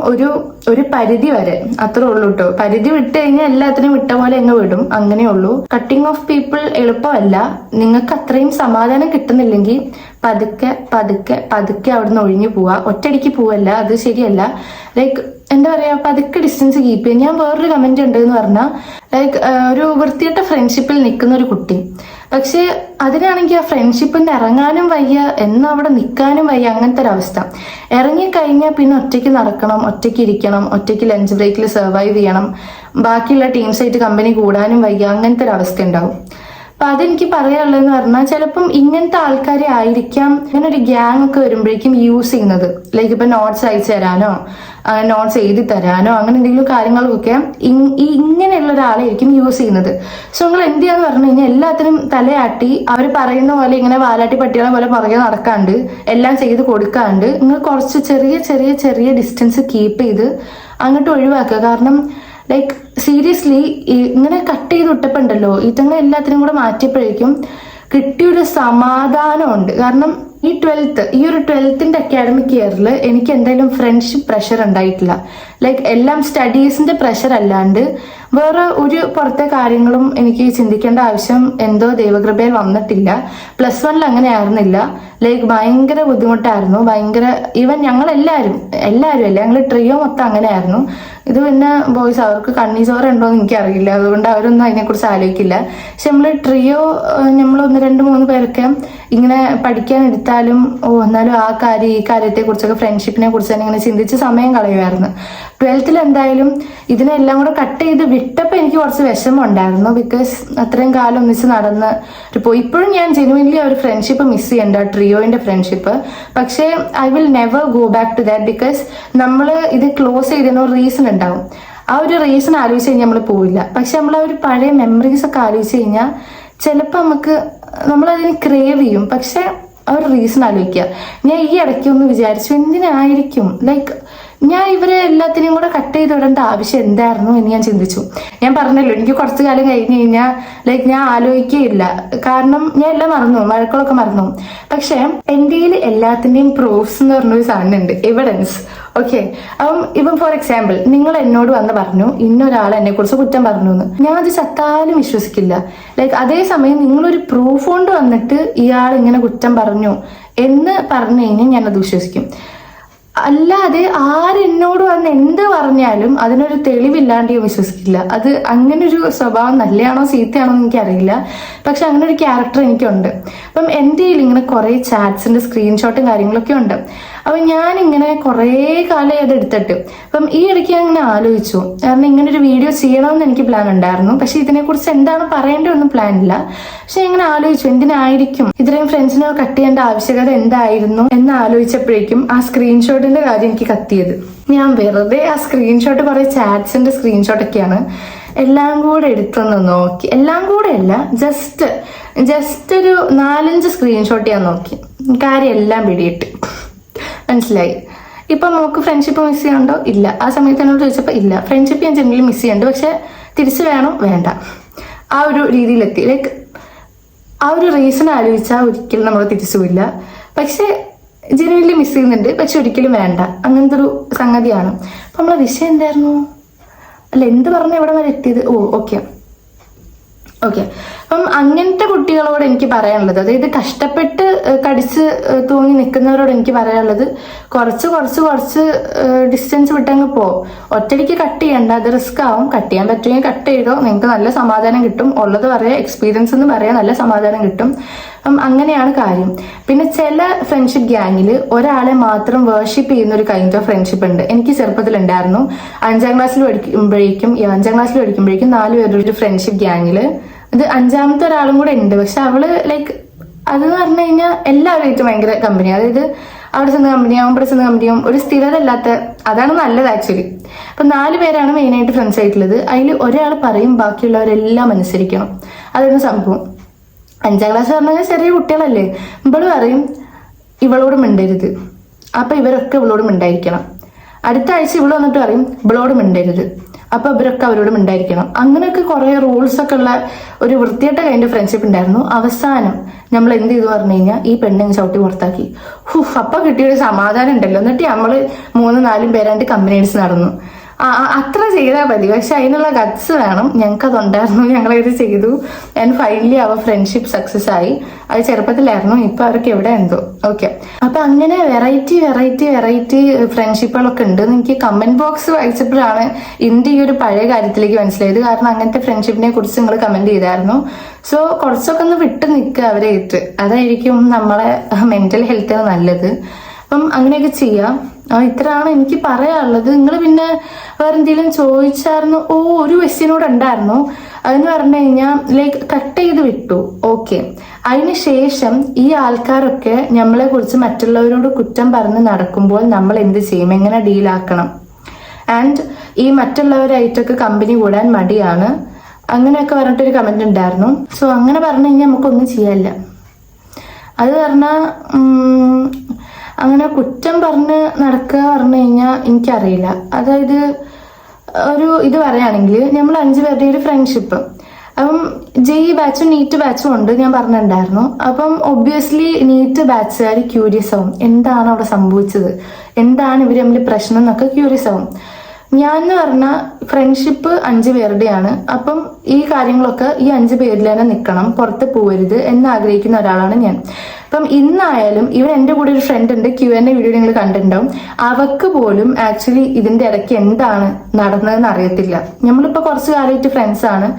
ഒരു പരിധി വരെ, അത്രേ ഉള്ളൂ കേട്ടോ. പരിധി വിട്ട് കഴിഞ്ഞാൽ എല്ലാത്തിനും വിട്ട പോലെ അങ്ങ് വിടും, അങ്ങനെയുള്ളൂ. കട്ടിങ് ഓഫ് പീപ്പിൾ എളുപ്പമല്ല. നിങ്ങൾക്ക് അത്രയും സമാധാനം കിട്ടുന്നില്ലെങ്കിൽ പതുക്കെ അവിടുന്ന് ഒഴിഞ്ഞു പോവുക. ഒറ്റയടിക്ക് പോവല്ല, അത് ശരിയല്ല. ലൈക്ക് എന്താ പറയാ, പതുക്കെ ഡിസ്റ്റൻസ് കീപ്പ് ചെയ്യുക. ഞാൻ വേറൊരു കമന്റ് ഉണ്ട് എന്ന് പറഞ്ഞാൽ ലൈക്ക് ഒരു വൃത്തികെട്ട ഫ്രണ്ട്ഷിപ്പിൽ നിൽക്കുന്ന ഒരു കുട്ടി, പക്ഷെ അതിനാണെങ്കിൽ ആ ഫ്രണ്ട്ഷിപ്പിന്റെ ഇറങ്ങാനും വയ്യ, എന്നാ അവിടെ നിൽക്കാനും വയ്യ, അങ്ങനത്തെ ഒരു അവസ്ഥ. ഇറങ്ങിക്കഴിഞ്ഞാൽ പിന്നെ ഒറ്റയ്ക്ക് നടക്കണം, ഒറ്റയ്ക്ക് ഇരിക്കണം, ഒറ്റയ്ക്ക് ലഞ്ച് ബ്രേക്കിൽ സർവൈവ് ചെയ്യണം, ബാക്കിയുള്ള ടീംസായിട്ട് കമ്പനി കൂടാനും വയ്യ, അങ്ങനത്തെ ഒരു അവസ്ഥ ഉണ്ടാവും. അപ്പൊ അതെനിക്ക് പറയാനുള്ളതെന്ന് പറഞ്ഞാൽ ചിലപ്പം ഇങ്ങനത്തെ ആൾക്കാരെ ആയിരിക്കാം ഇങ്ങനെ ഒരു ഗ്യാങ് ഒക്കെ വരുമ്പോഴേക്കും യൂസ് ചെയ്യുന്നത്. ലൈക്ക് ഇപ്പൊ നോട്ട്സ് അയച്ചു തരാനോ നോട്ട്സ് എഴുതി തരാനോ അങ്ങനെ എന്തെങ്കിലും കാര്യങ്ങൾക്കൊക്കെ ഇങ്ങനെയുള്ള ഒരാളായിരിക്കും യൂസ് ചെയ്യുന്നത്. സോ നിങ്ങൾ എന്ത് ചെയ്യാന്ന് പറഞ്ഞു കഴിഞ്ഞാൽ എല്ലാത്തിനും തലയാട്ടി അവർ പറയുന്ന പോലെ ഇങ്ങനെ വാലാട്ടി പട്ടികളെ പോലെ പുറകെ നടക്കാണ്ട് എല്ലാം ചെയ്ത് കൊടുക്കാണ്ട് നിങ്ങൾ കുറച്ച് ചെറിയ ചെറിയ ചെറിയ ഡിസ്റ്റൻസ് കീപ്പ് ചെയ്ത് അങ്ങോട്ട് ഒഴിവാക്കുക. കാരണം ലൈക്ക് സീരിയസ്ലി ഇങ്ങനെ കട്ട് ചെയ്ത് വിട്ടപ്പോണ്ടല്ലോ ഇതങ്ങൾ എല്ലാത്തിനും കൂടെ മാറ്റിയപ്പോഴേക്കും കിട്ടിയൊരു സമാധാനമുണ്ട്. കാരണം ഈ ഒരു 12th അക്കാഡമിക് ഇയറിൽ എനിക്ക് എന്തായാലും ഫ്രണ്ട്ഷിപ്പ് പ്രഷർ ഉണ്ടായിട്ടില്ല. ലൈക്ക് എല്ലാം സ്റ്റഡീസിന്റെ പ്രഷർ അല്ലാണ്ട് വേറെ ഒരു പുറത്തെ കാര്യങ്ങളും എനിക്ക് ചിന്തിക്കേണ്ട ആവശ്യം എന്തോ ദൈവകൃപയിൽ വന്നിട്ടില്ല. +1 അങ്ങനെ ആയിരുന്നില്ല. ലൈക്ക് ഭയങ്കര ബുദ്ധിമുട്ടായിരുന്നു. ഭയങ്കര ഈവൻ ഞങ്ങളെല്ലാവരും അല്ല ഞങ്ങൾ ട്രിയോ മൊത്തം അങ്ങനെ ആയിരുന്നു. ഇത് പിന്നെ ബോയ്സ് അവർക്ക് കണ്ണീസോറ് ഉണ്ടോന്ന് എനിക്കറിയില്ല, അതുകൊണ്ട് അവരൊന്നും അതിനെക്കുറിച്ച് ആലോചിക്കില്ല. പക്ഷെ നമ്മൾ ട്രിയോ നമ്മൾ 1, 2, 3 പേരൊക്കെ ഇങ്ങനെ പഠിക്കാൻ എടുത്താലും എന്നാലും ആ കാര്യം ഈ കാര്യത്തെ കുറിച്ചൊക്കെ ഫ്രണ്ട്ഷിപ്പിനെ കുറിച്ച് തന്നെ ഇങ്ങനെ ചിന്തിച്ച് സമയം കളയുമായിരുന്നു. 12th എന്തായാലും ഇതിനെല്ലാം കൂടെ കട്ട് ചെയ്ത് വിട്ടപ്പോൾ എനിക്ക് കുറച്ച് വിഷമം ഉണ്ടായിരുന്നു. ബിക്കോസ് അത്രയും കാലം ഒന്നിച്ച് നടന്ന് ഇപ്പോഴും ഞാൻ ജെനുവിൻലി ഒരു ഫ്രണ്ട്ഷിപ്പ് മിസ് ചെയ്യണ്ട, ട്രിയോന്റെ ഫ്രണ്ട്ഷിപ്പ്. പക്ഷേ I will never go back to that. Because നമ്മൾ ഇത് ക്ലോസ് ചെയ്തതിന് ഒരു റീസൺ ഉണ്ടാവും. ആ ഒരു റീസൺ ആലോചിച്ച് കഴിഞ്ഞാൽ നമ്മൾ പോവില്ല. പക്ഷെ നമ്മൾ ആ ഒരു പഴയ മെമ്മറീസ് ഒക്കെ ആലോചിച്ച് കഴിഞ്ഞാൽ ചിലപ്പോൾ നമ്മളതിന് ക്രേവ് ചെയ്യും. പക്ഷെ ആ ഒരു റീസൺ ആലോചിക്കുക. ഞാൻ ഈ ഇടയ്ക്ക് ഒന്ന് വിചാരിച്ചു എന്തിനായിരിക്കും ലൈക്ക് ഞാൻ ഇവരെ എല്ലാത്തിനെയും കൂടെ കട്ട് ചെയ്ത് വിടേണ്ട ആവശ്യം എന്തായിരുന്നു എന്ന് ഞാൻ ചിന്തിച്ചു. ഞാൻ പറഞ്ഞല്ലോ എനിക്ക് കുറച്ചു കാലം കഴിഞ്ഞ് കഴിഞ്ഞാൽ ലൈക്ക് ഞാൻ ആലോചിക്കുകയില്ല. കാരണം ഞാൻ എല്ലാം മറന്നു, വഴക്കുകളൊക്കെ മറന്നു. പക്ഷെ എൻ്റെ കയ്യിൽ എല്ലാത്തിൻ്റെയും പ്രൂഫ്സ് എന്ന് പറഞ്ഞൊരു സാധനം ഉണ്ട്, എവിഡൻസ്. ഓക്കെ, അപ്പം ഇപ്പം ഫോർ എക്സാമ്പിൾ നിങ്ങൾ എന്നോട് വന്ന് പറഞ്ഞു ഇന്നൊരാൾ എന്നെ കുറിച്ച് കുറ്റം പറഞ്ഞു എന്ന്, ഞാൻ അത് ചത്താലും വിശ്വസിക്കില്ല. ലൈക്ക് അതേസമയം നിങ്ങളൊരു പ്രൂഫ് കൊണ്ട് വന്നിട്ട് ഇയാൾ ഇങ്ങനെ കുറ്റം പറഞ്ഞു എന്ന് പറഞ്ഞു കഴിഞ്ഞാൽ ഞാനത് വിശ്വസിക്കും. അല്ലാതെ ആരെന്നോട് വന്ന് എന്ത് പറഞ്ഞാലും അതിനൊരു തെളിവില്ലാണ്ട് ഞാൻ വിശ്വസിക്കില്ല. അത് അങ്ങനെ ഒരു സ്വഭാവം നല്ലയാണോ ചീത്തയാണോ എന്ന് എനിക്കറിയില്ല. പക്ഷെ അങ്ങനെ ഒരു ക്യാരക്ടർ എനിക്കുണ്ട്. അപ്പം എൻ്റെ കയ്യിൽ ഇങ്ങനെ കുറെ ചാറ്റ്സിന്റെ സ്ക്രീൻഷോട്ടും കാര്യങ്ങളൊക്കെ ഉണ്ട്. അപ്പൊ ഞാനിങ്ങനെ കുറെ കാലം അത് എടുത്തിട്ട് അപ്പം ഈ ഇടയ്ക്ക് ഞാൻ ഇങ്ങനെ ആലോചിച്ചു. കാരണം ഇങ്ങനെ ഒരു വീഡിയോ ചെയ്യണമെന്ന് എനിക്ക് പ്ലാൻ ഉണ്ടായിരുന്നു. പക്ഷെ ഇതിനെക്കുറിച്ച് എന്താണ് പറയേണ്ടതൊന്നും പ്ലാൻ ഇല്ല. പക്ഷെ ഇങ്ങനെ ആലോചിച്ചു എന്തിനായിരിക്കും ഇത്രയും ഫ്രണ്ട്സിനെ കട്ട് ചെയ്യേണ്ട ആവശ്യകത എന്തായിരുന്നു എന്ന് ആലോചിച്ചപ്പോഴേക്കും ആ സ്ക്രീൻഷോട്ടിന്റെ കാര്യം എനിക്ക് കത്തിയത്. ഞാൻ വെറുതെ ആ സ്ക്രീൻഷോട്ട് കുറെ ചാറ്റ്സിന്റെ സ്ക്രീൻഷോട്ടൊക്കെയാണ് എല്ലാം കൂടെ എടുത്തൊന്ന് നോക്കി. എല്ലാം കൂടെ അല്ല, ജസ്റ്റ് ഒരു 4-5 സ്ക്രീൻഷോട്ട് ഞാൻ നോക്കി. കാര്യം എല്ലാം പിടിയിട്ട് മനസ്സിലായി. ഇപ്പൊ നമുക്ക് ഫ്രണ്ട്ഷിപ്പ് മിസ് ചെയ്യണ്ടോ? ഇല്ല. ആ സമയത്ത് എന്നോട് ചോദിച്ചപ്പോ ഇല്ല. ഫ്രണ്ട്ഷിപ്പ് ഞാൻ ജനറലി മിസ് ചെയ്യണ്ട്, പക്ഷെ തിരിച്ചു വേണം വേണ്ട ആ ഒരു രീതിയിലെത്തി. ലൈക്ക് ആ ഒരു റീസൺ ആലോചിച്ചാൽ ഒരിക്കലും നമ്മൾ തിരിച്ചുമില്ല. പക്ഷെ ജനുവൻലി മിസ് ചെയ്യുന്നുണ്ട്, പക്ഷെ ഒരിക്കലും വേണ്ട, അങ്ങനത്തെ ഒരു സംഗതിയാണ്. അപ്പൊ നമ്മളെ വിഷയം എന്തായിരുന്നു? അല്ല എന്ത് പറഞ്ഞ എവിടെ വരെ എത്തിയത്? ഓക്കെ. അപ്പം അങ്ങനത്തെ കുട്ടികളോട് എനിക്ക് പറയാനുള്ളത്, അതായത് കഷ്ടപ്പെട്ട് കടിച്ച് തൂങ്ങി നിൽക്കുന്നവരോട് എനിക്ക് പറയാനുള്ളത് കുറച്ച് ഡിസ്റ്റൻസ് വിട്ടങ്ങ് പോ. ഒറ്റയ്ക്ക് കട്ട് ചെയ്യണ്ട, അത് റിസ്ക് ആവും. കട്ട് ചെയ്യാൻ പറ്റുമെങ്കിൽ കട്ട് ചെയ്തോ, നിങ്ങൾക്ക് നല്ല സമാധാനം കിട്ടും. ഉള്ളത് പറയാം, എക്സ്പീരിയൻസ് എന്ന് പറയാം, നല്ല സമാധാനം കിട്ടും. അപ്പം അങ്ങനെയാണ് കാര്യം. പിന്നെ ചില ഫ്രണ്ട്ഷിപ്പ് ഗ്യാങ്ങിൽ ഒരാളെ മാത്രം വേർഷിപ്പ് ചെയ്യുന്ന ഒരു കൈൻഡ് ഓഫ് ഫ്രണ്ട്ഷിപ്പ് ഉണ്ട്. എനിക്ക് ചെറുപ്പത്തിലുണ്ടായിരുന്നു. 5ാം ക്ലാസ്സിൽ പഠിക്കുമ്പോഴേക്കും 4 പേരൊരു ഫ്രണ്ട്ഷിപ്പ് ഗ്യാങ്ങില്. ഇത് 5ാമത്തെ ഒരാളും കൂടെ ഉണ്ട്. പക്ഷെ അവള് ലൈക്ക് അതെന്ന് പറഞ്ഞു കഴിഞ്ഞാൽ എല്ലാവരുമായിട്ടും ഭയങ്കര കമ്പനി. അതായത് അവിടെ ചെന്ന് കമ്പനിയാവും, ഇവിടെ ചെന്ന് കമ്പനിയാവും, ഒരു സ്ഥിരത ഇല്ലാത്ത, അതാണ് നല്ലത് ആക്ച്വലി. അപ്പൊ 4 പേരാണ് മെയിനായിട്ട് ഫ്രണ്ട്സ് ആയിട്ടുള്ളത്. അതിൽ ഒരാൾ പറയും ബാക്കിയുള്ളവരെല്ലാം അനുസരിക്കണം. അതായിരുന്നു സംഭവം. 5ാം ക്ലാസ് പറഞ്ഞാൽ ചെറിയ കുട്ടികളല്ലേ. ഇവള് പറയും ഇവളോട് മിണ്ടരുത്, അപ്പൊ ഇവരൊക്കെ ഇവളോട് മിണ്ടായിരിക്കണം. അടുത്ത ആഴ്ച ഇവള് വന്നിട്ട് പറയും ഇവളോട് മിണ്ടരുത്, അപ്പൊ ഇവരൊക്കെ അവരോട് മിണ്ടായിരിക്കണം. അങ്ങനെയൊക്കെ കുറെ റൂൾസ് ഒക്കെ ഉള്ള ഒരു വൃത്തിയായിട്ട കൈൻഡ് ഫ്രണ്ട്ഷിപ്പ് ഉണ്ടായിരുന്നു. അവസാനം നമ്മൾ എന്ത് ചെയ്തു പറഞ്ഞു കഴിഞ്ഞാൽ ഈ പെണ്ണിനെ ചവിട്ടി പുറത്താക്കി. അപ്പൊ കിട്ടിയൊരു സമാധാനം ഉണ്ടല്ലോ. എന്നിട്ട് നമ്മള് 3-4 പേരാണ്ട് കമ്പനീസ് നടന്നു. അത്ര ചെയ്താൽ മതി, പക്ഷെ അതിനുള്ള ഗട്സ് വേണം. ഞങ്ങൾക്ക് അതുണ്ടായിരുന്നു, ഞങ്ങളിത് ചെയ്തു. ആൻഡ് ഫൈനലി അവർ ഫ്രണ്ട്ഷിപ്പ് സക്സസ് ആയി. അത് ചെറുപ്പത്തിലായിരുന്നു, ഇപ്പൊ അവർക്ക് എവിടെ എന്തോ. ഓക്കെ, അപ്പൊ അങ്ങനെ വെറൈറ്റി ഫ്രണ്ട്ഷിപ്പുകളൊക്കെ ഉണ്ട്. എനിക്ക് കമന്റ് ബോക്സ് വായിച്ചപ്പോഴാണ് ഈ ഒരു പഴയ കാര്യത്തിലേക്ക് മനസ്സിലായത്. കാരണം അങ്ങനത്തെ ഫ്രണ്ട്ഷിപ്പിനെ കുറിച്ച് നിങ്ങൾ കമന്റ് ചെയ്തായിരുന്നു. സോ കുറച്ചൊക്കെ ഒന്ന് വിട്ട് നിൽക്കുക അവരെ ഏറ്റ്, അതായിരിക്കും നമ്മളെ മെന്റൽ ഹെൽത്തിന് നല്ലത്. അപ്പം അങ്ങനെയൊക്കെ ചെയ്യാം. ഇത്രയാണ് എനിക്ക് പറയാനുള്ളത്. നിങ്ങൾ പിന്നെ വേറെ എന്തെങ്കിലും ചോദിച്ചായിരുന്നു? ഒരു ക്വസ്റ്റ്യനോട് ഉണ്ടായിരുന്നു. അതെന്ന് പറഞ്ഞു കഴിഞ്ഞാൽ ലൈക്ക് കട്ട് ചെയ്ത് വിട്ടു. ഓക്കെ, അതിനുശേഷം ഈ ആൾക്കാരൊക്കെ നമ്മളെ കുറിച്ച് മറ്റുള്ളവരോട് കുറ്റം പറഞ്ഞ് നടക്കുമ്പോൾ നമ്മൾ എന്ത് ചെയ്യും, എങ്ങനെ ഡീലാക്കണം? ആൻഡ് ഈ മറ്റുള്ളവരായിട്ടൊക്കെ കമ്പനി കൂടാൻ മടിയാണ്, അങ്ങനെയൊക്കെ പറഞ്ഞിട്ടൊരു കമന്റ് ഉണ്ടായിരുന്നു. സോ അങ്ങനെ പറഞ്ഞു കഴിഞ്ഞാൽ നമുക്കൊന്നും ചെയ്യാനില്ല. അത് പറഞ്ഞാൽ അങ്ങനെ കുറ്റം പറഞ്ഞ് നടക്കുക പറഞ്ഞു കഴിഞ്ഞാൽ എനിക്കറിയില്ല. അതായത് ഒരു ഇത് പറയുകയാണെങ്കിൽ നമ്മൾ 5 പേരുടെ ഒരു ഫ്രണ്ട്ഷിപ്പ്, അപ്പം ജെഇ ബാച്ചും നീറ്റ് ബാച്ചും ഉണ്ട് ഞാൻ പറഞ്ഞിട്ടുണ്ടായിരുന്നു. അപ്പം ഒബ്വിയസ്ലി നീറ്റ് ബാച്ചുകാർ ക്യൂരിയസ് ആവും, എന്താണ് അവിടെ സംഭവിച്ചത്, എന്താണ് ഇവർ തമ്മിൽ പ്രശ്നം എന്നൊക്കെ ക്യൂരിയസ് ആവും. ഞാൻ എന്ന് പറഞ്ഞാൽ ഫ്രണ്ട്ഷിപ്പ് 5 പേരുടെയാണ്. അപ്പം ഈ കാര്യങ്ങളൊക്കെ ഈ 5 പേരിൽ തന്നെ നിൽക്കണം, പുറത്ത് പോകരുത് എന്ന് ആഗ്രഹിക്കുന്ന ഒരാളാണ് ഞാൻ. അപ്പം ഇന്നായാലും ഇവൻ എൻ്റെ കൂടെ ഒരു ഫ്രണ്ട് ഉണ്ട്, Q&A വീഡിയോ നിങ്ങൾ കണ്ടിട്ടുണ്ടാവും. അവക്ക് പോലും ആക്ച്വലി ഇതിന്റെ ഇടയ്ക്ക് എന്താണ് നടന്നതെന്ന് അറിയത്തില്ല. നമ്മളിപ്പോ കുറച്ച് കാലമായിട്ട് ഫ്രണ്ട്സ് ആണ്.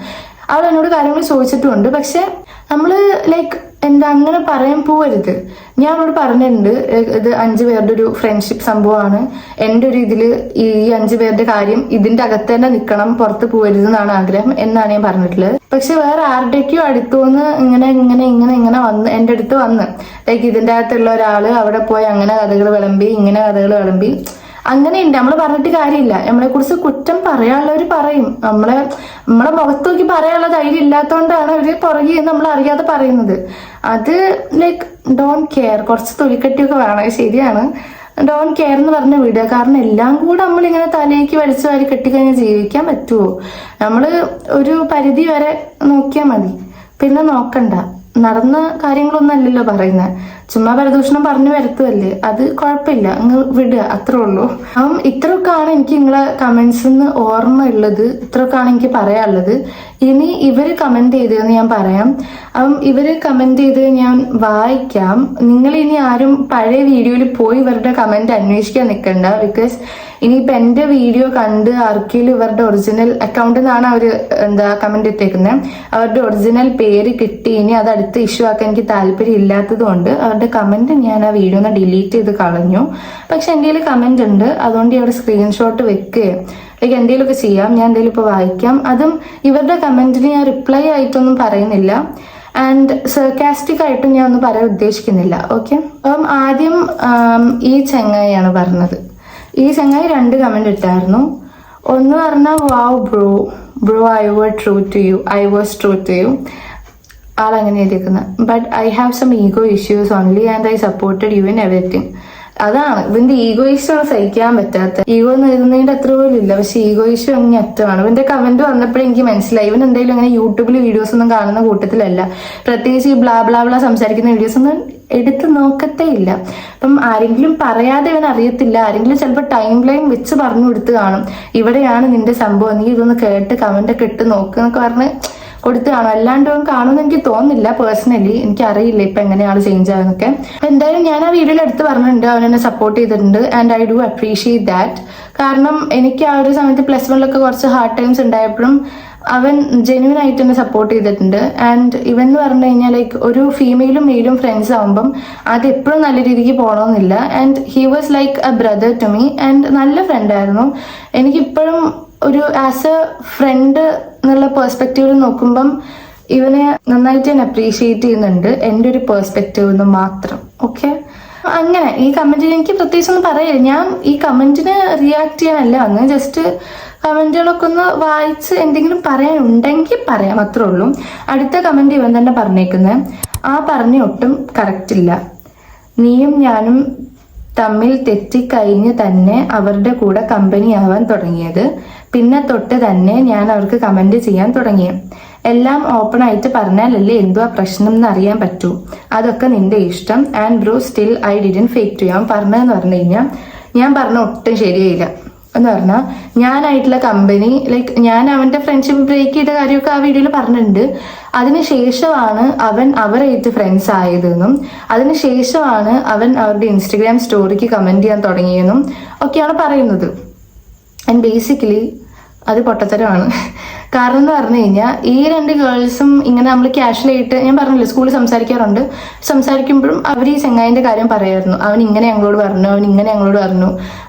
അവൾ എന്നോട് കാര്യങ്ങൾ ചോദിച്ചിട്ടുമുണ്ട്. പക്ഷെ നമ്മള് ലൈക്ക് എന്താ അങ്ങനെ പറയാൻ പോവരുത്. ഞാൻ അവളോട് പറഞ്ഞിട്ടുണ്ട്, ഇത് 5 പേരുടെ ഒരു ഫ്രണ്ട്ഷിപ്പ് സംഭവമാണ്, എൻ്റെ ഒരു ഇതില് ഈ 5 പേരുടെ കാര്യം ഇതിന്റെ അകത്ത് തന്നെ നിൽക്കണം, പുറത്ത് പോകരുത് എന്നാണ് ആഗ്രഹം എന്നാണ് ഞാൻ പറഞ്ഞിട്ടുള്ളത്. പക്ഷെ വേറെ ആരുടെയൊക്കെയോ അടുത്തുനിന്ന് ഇങ്ങനെ വന്ന് എൻ്റെ അടുത്ത് വന്ന് ലൈക്ക് ഇതിന്റെ അകത്തുള്ള ഒരാള് അവിടെ പോയി അങ്ങനെ കഥകൾ വിളമ്പി, ഇങ്ങനെ കഥകൾ വിളമ്പി, അങ്ങനെയുണ്ട്. നമ്മൾ പറഞ്ഞിട്ട് കാര്യമില്ല. നമ്മളെ കുറിച്ച് കുറ്റം പറയാനുള്ളവർ പറയും. നമ്മളെ മുഖത്ത് നോക്കി പറയാനുള്ള ധൈര്യം ഇല്ലാത്തതുകൊണ്ടാണ് അവര് പുറകെ നമ്മൾ അറിയാതെ പറയുന്നത്. അത് ലൈക്ക് ഡോണ്ട് കെയർ. കുറച്ച് തൊലിക്കട്ടിയൊക്കെ വേണം, ശരിയാണ്. ഡോണ്ട് കെയർ എന്ന് പറഞ്ഞ വിടുക. കാരണം എല്ലാം കൂടെ നമ്മളിങ്ങനെ തലയ്ക്ക് വലിച്ചു വാരി കെട്ടിക്കഴിഞ്ഞാൽ ജീവിക്കാൻ പറ്റുമോ? നമ്മള് ഒരു പരിധി വരെ നോക്കിയാൽ മതി, പിന്നെ നോക്കണ്ട. നടന്ന കാര്യങ്ങളൊന്നും അല്ലല്ലോ പറയുന്നത്, ചുമ്മാ പരദൂഷണം പറഞ്ഞു വരുത്തല്ലേ, അത് കുഴപ്പമില്ല, അങ്ങ് വിടുക, അത്രേ ഉള്ളൂ. അപ്പം ഇത്രയൊക്കെയാണ് എനിക്ക് നിങ്ങളെ കമന്റ്സിന്ന് ഓർമ്മ ഉള്ളത്, ഇത്രയൊക്കെയാണ് എനിക്ക് പറയാനുള്ളത്. ഇനി ഇവര് കമന്റ് ചെയ്തതെന്ന് ഞാൻ പറയാം. അപ്പം ഇവര് കമന്റ് ചെയ്ത് ഞാൻ വായിക്കാം. നിങ്ങൾ ഇനി ആരും പഴയ വീഡിയോയിൽ പോയി ഇവരുടെ കമന്റ് അന്വേഷിക്കാൻ നിൽക്കണ്ട. ബിക്കോസ് ഇനിയിപ്പൊ എന്റെ വീഡിയോ കണ്ട് ആർക്കെങ്കിലും ഇവരുടെ ഒറിജിനൽ അക്കൗണ്ടിൽ നിന്നാണ് അവര് കമന്റ് ഇട്ടേക്കുന്നത്, അവരുടെ ഒറിജിനൽ പേര് കിട്ടി ഇനി അത് അടുത്ത് ഇഷ്യൂ ആക്കാൻ എനിക്ക് താല്പര്യം ഇല്ലാത്തത് കൊണ്ട് അവരുടെ കമന്റ് ഞാൻ ആ വീഡിയോ ഒന്ന് ഡിലീറ്റ് ചെയ്ത് കളഞ്ഞു. പക്ഷെ എൻ്റെ കയ്യിൽ കമന്റ് ഉണ്ട്, അതുകൊണ്ട് ഇവിടെ സ്ക്രീൻഷോട്ട് വെക്കുകയോ ലൈക്ക് എന്തെങ്കിലുമൊക്കെ ചെയ്യാം. ഞാൻ എന്തെങ്കിലും ഇപ്പൊ വായിക്കാം. അതും ഇവരുടെ കമന്റിന് ഞാൻ റിപ്ലൈ ആയിട്ടൊന്നും പറയുന്നില്ല, ആൻഡ് സർക്കാസ്റ്റിക് ആയിട്ടും ഞാൻ ഒന്നും പറയാൻ ഉദ്ദേശിക്കുന്നില്ല. ഓക്കെ, അപ്പം ആദ്യം ഈ ചങ്ങായിയാണ് പറഞ്ഞത്. ഈ ചങ്ങായി 2 കമന്റ് ഇട്ടായിരുന്നു. ഒന്ന് പറഞ്ഞാൽ wow bro I was true to you. ആളങ്ങനെ എഴുതിയിരിക്കുന്നത്. But I have some ego issues only and I supported you in everything. അതാണ് ഇവന്റെ ഈഗോ ഇഷ്യൂ സഹിക്കാൻ പറ്റാത്ത. ഈഗോ എന്ന് എഴുതുന്നതിന്റെ അത്ര പോലും ഇല്ല, പക്ഷെ ഈഗോ ഇഷ്യൂ അങ്ങനെ അറ്റമാണ്. ഇവന്റെ കമന്റ് വന്നപ്പോഴേ എനിക്ക് മനസ്സിലായി ഇവൻ എന്തായാലും അങ്ങനെ യൂട്യൂബിൽ വീഡിയോസ് ഒന്നും കാണുന്ന കൂട്ടത്തിലല്ല. പ്രത്യേകിച്ച് ഈ ബ്ലാ ബ്ലാ ബ്ലാ സംസാരിക്കുന്ന വീഡിയോസ് ഒന്നും എടുത്ത് നോക്കത്തേ ഇല്ല. അപ്പം ആരെങ്കിലും പറയാതെ ഇവൻ അറിയത്തില്ല, ആരെങ്കിലും ചിലപ്പോൾ ടൈം ലൈൻ വെച്ച് പറഞ്ഞു കൊടുത്ത് കാണും, ഇവിടെയാണ് നിന്റെ സംഭവം, നീ ഇതൊന്ന് കേട്ട് കമന്റ് ഒക്കെ ഇട്ട് നോക്കുന്നൊക്കെ പറഞ്ഞ് കൊടുത്ത് കാണും. അല്ലാണ്ട് കാണുമെന്ന് എനിക്ക് തോന്നുന്നില്ല പേഴ്സണലി. എനിക്ക് അറിയില്ല ഇപ്പൊ എങ്ങനെയാണ് ചേഞ്ച് ആകുന്നൊക്കെ. എന്തായാലും ഞാൻ ആ വീഡിയോയിൽ എടുത്ത് പറഞ്ഞിട്ടുണ്ട്, അവൻ എന്നെ സപ്പോർട്ട് ചെയ്തിട്ടുണ്ട്, and I do appreciate that. കാരണം എനിക്ക് ആ ഒരു സമയത്ത് +1 കുറച്ച് ഹാർഡ് ടൈംസ് ഉണ്ടായപ്പോഴും അവൻ ജെന്യൂൻ ആയിട്ട് എന്നെ സപ്പോർട്ട് ചെയ്തിട്ടുണ്ട്. ആൻഡ് ഇവൻ എന്ന് പറഞ്ഞു കഴിഞ്ഞാൽ ലൈക്ക് ഒരു ഫീമെയിലും മെയിലും ഫ്രണ്ട്സ് ആകുമ്പം അത് എപ്പോഴും നല്ല രീതിക്ക് പോകണമെന്നില്ല. And he was like a brother to me, and നല്ല ഫ്രണ്ടായിരുന്നു. എനിക്കിപ്പോഴും ഒരു ആസ് എ ഫ്രണ്ട് എന്നുള്ള പെർസ്പെക്റ്റീവിൽ നോക്കുമ്പം ഇവനെ നന്നായിട്ട് ഞാൻ അപ്രീഷിയേറ്റ് ചെയ്യുന്നുണ്ട്, എൻ്റെ ഒരു പെർസ്പെക്റ്റീവ് നിന്ന് മാത്രം. ഓക്കെ, അങ്ങനെ ഈ കമന്റിന് എനിക്ക് പ്രത്യേകിച്ചൊന്നും പറയില്ല. ഞാൻ ഈ കമന്റിന് റിയാക്ട് ചെയ്യാനല്ല വന്ന്, ജസ്റ്റ് കമന്റുകളൊക്കെ ഒന്ന് വായിച്ച് എന്തെങ്കിലും പറയാനുണ്ടെങ്കിൽ പറയാം, അത്രേ ഉള്ളൂ. അടുത്ത കമന്റ് ഇവൻ തന്നെ പറഞ്ഞേക്കുന്നത്, ആ പറഞ്ഞ ഒട്ടും കറക്റ്റ് ഇല്ല, നീയും ഞാനും തമ്മിൽ തെറ്റിക്കഴിഞ്ഞ് തന്നെ അവരുടെ കൂടെ കമ്പനി ആവാൻ തുടങ്ങിയത്, പിന്നെ തൊട്ട് തന്നെ ഞാൻ അവർക്ക് കമന്റ് ചെയ്യാൻ തുടങ്ങി. എല്ലാം ഓപ്പൺ ആയിട്ട് പറഞ്ഞാലല്ലേ എന്തുവാ പ്രശ്നം എന്ന് അറിയാൻ പറ്റൂ, അതൊക്കെ നിന്റെ ഇഷ്ടം. And bro still I didn't fake to. ഞാൻ പറഞ്ഞതെന്ന് പറഞ്ഞു കഴിഞ്ഞാൽ ഞാൻ പറഞ്ഞ ഒട്ടും ശരിയായില്ല എന്ന് പറഞ്ഞാൽ ഞാനായിട്ടുള്ള കമ്പനി ലൈക്ക് ഞാൻ അവന്റെ ഫ്രണ്ട്ഷിപ്പ് ബ്രേക്ക് ചെയ്ത കാര്യമൊക്കെ ആ വീഡിയോയിൽ പറഞ്ഞിട്ടുണ്ട്. അതിനുശേഷമാണ് അവൻ അവരായിട്ട് ഫ്രണ്ട്സ് ആയതെന്നും അതിനുശേഷമാണ് അവൻ അവരുടെ ഇൻസ്റ്റഗ്രാം സ്റ്റോറിക്ക് കമന്റ് ചെയ്യാൻ തുടങ്ങിയെന്നും ഒക്കെയാണ് പറയുന്നത്. ആൻഡ് ബേസിക്കലി അത് പൊട്ടത്തരമാണ്. കാരണം എന്ന് പറഞ്ഞു കഴിഞ്ഞാൽ ഈ രണ്ട് ഗേൾസും ഇങ്ങനെ നമ്മൾ കാഷ്വലായിട്ട്, ഞാൻ പറഞ്ഞില്ലേ സ്കൂളിൽ സംസാരിക്കാറുണ്ട്, സംസാരിക്കുമ്പോഴും അവർ ഈ ചെങ്ങായിന്റെ കാര്യം പറയായിരുന്നു. അവൻ ഇങ്ങനെ ഞങ്ങളോട് പറഞ്ഞു, അവൻ ഇങ്ങനെ ഞങ്ങളോട് പറഞ്ഞു,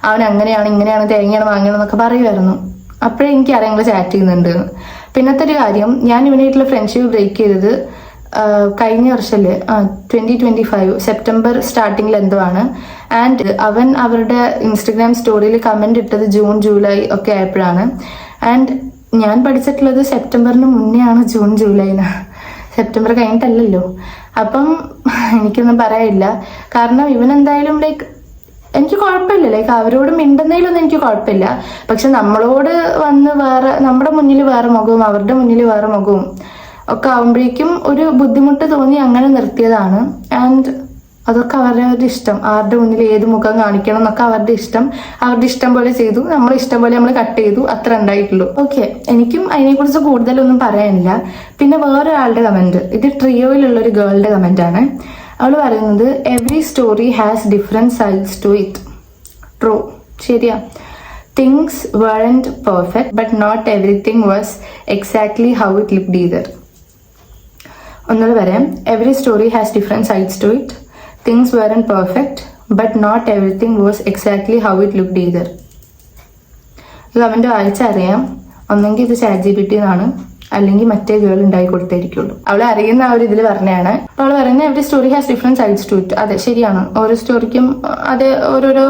അവൻ അങ്ങനെയാണ് ഇങ്ങനെയാണ് തേങ്ങയാണ് വാങ്ങണം എന്നൊക്കെ പറയുമായിരുന്നു. അപ്പോഴേ എനിക്കറിയാം ഞങ്ങൾ ചാറ്റ് ചെയ്യുന്നുണ്ട്. പിന്നത്തെ ഒരു കാര്യം, ഞാൻ ഇവനായിട്ടുള്ള ഫ്രണ്ട്ഷിപ്പ് ബ്രേക്ക് ചെയ്തത് കഴിഞ്ഞ വർഷമല്ലേ 2025 സെപ്റ്റംബർ സ്റ്റാർട്ടിങ്ങിൽ എന്തോ ആണ്. ആൻഡ് അവൻ അവരുടെ ഇൻസ്റ്റഗ്രാം സ്റ്റോറിയിൽ കമന്റ് ഇട്ടത് ജൂൺ ജൂലൈ ഒക്കെ ആയപ്പോഴാണ്. ആൻഡ് ഞാൻ പഠിച്ചിട്ടുള്ളത് സെപ്റ്റംബറിന് മുന്നേ ആണ്, ജൂൺ ജൂലൈന്, സെപ്റ്റംബർ കഴിഞ്ഞിട്ടല്ലല്ലോ. അപ്പം എനിക്കൊന്നും പറയാനില്ല. കാരണം ഇവൻ എന്തായാലും ലൈക്ക് എനിക്ക് കുഴപ്പമില്ല, ലൈക്ക് അവരോട് മിണ്ടുന്നതിലൊന്നും എനിക്ക് കുഴപ്പമില്ല. പക്ഷെ നമ്മളോട് വന്ന് വേറെ, നമ്മുടെ മുന്നിൽ വേറെ മുഖവും അവരുടെ മുന്നിൽ വേറെ മുഖവും ഒക്കെ ആവുമ്പോഴേക്കും ഒരു ബുദ്ധിമുട്ട് തോന്നി അങ്ങനെ നിർത്തിയതാണ്. ആൻഡ് അതൊക്കെ അവരുടെ ഇഷ്ടം, ആരുടെ മുന്നിൽ ഏത് മുഖം കാണിക്കണം എന്നൊക്കെ അവരുടെ ഇഷ്ടം. അവരുടെ ഇഷ്ടം പോലെ ചെയ്തു, നമ്മളെ ഇഷ്ടം പോലെ നമ്മൾ കട്ട് ചെയ്തു, അത്ര ഉണ്ടായിട്ടുള്ളൂ. ഓക്കെ, എനിക്കും അതിനെക്കുറിച്ച് കൂടുതലൊന്നും പറയാനില്ല. പിന്നെ വേറൊരാളുടെ കമന്റ്, ഇത് ട്രിയോയിലുള്ള ഒരു ഗേളുടെ കമന്റ് ആണ്. അവൾ പറയുന്നത് every story has different sides to it. True, ശരിയാ. Things weren't perfect but not everything was exactly how it looked either. ഒന്നുകൂടെ പറയാം, every story has different sides to it. Things weren't perfect but not everything was exactly how it looked either. ഈ comment വായിച്ചറിയാം, ഒന്നെങ്കിൽ ഇത് ChatGPT എന്നാണ്, അല്ലെങ്കിൽ മറ്റേ girl ഉണ്ടായി കൊടുത്തായിരിക്കുള്ളൂ. അവളെ അറിയുന്ന ആ ഒരു ഇതിൽ പറഞ്ഞാണ്. അവൾ പറയുന്നത് every story has different sides to it. അതെ, ശരിയാണ്. ഓരോ സ്റ്റോറിക്കും അത് ഓരോരോ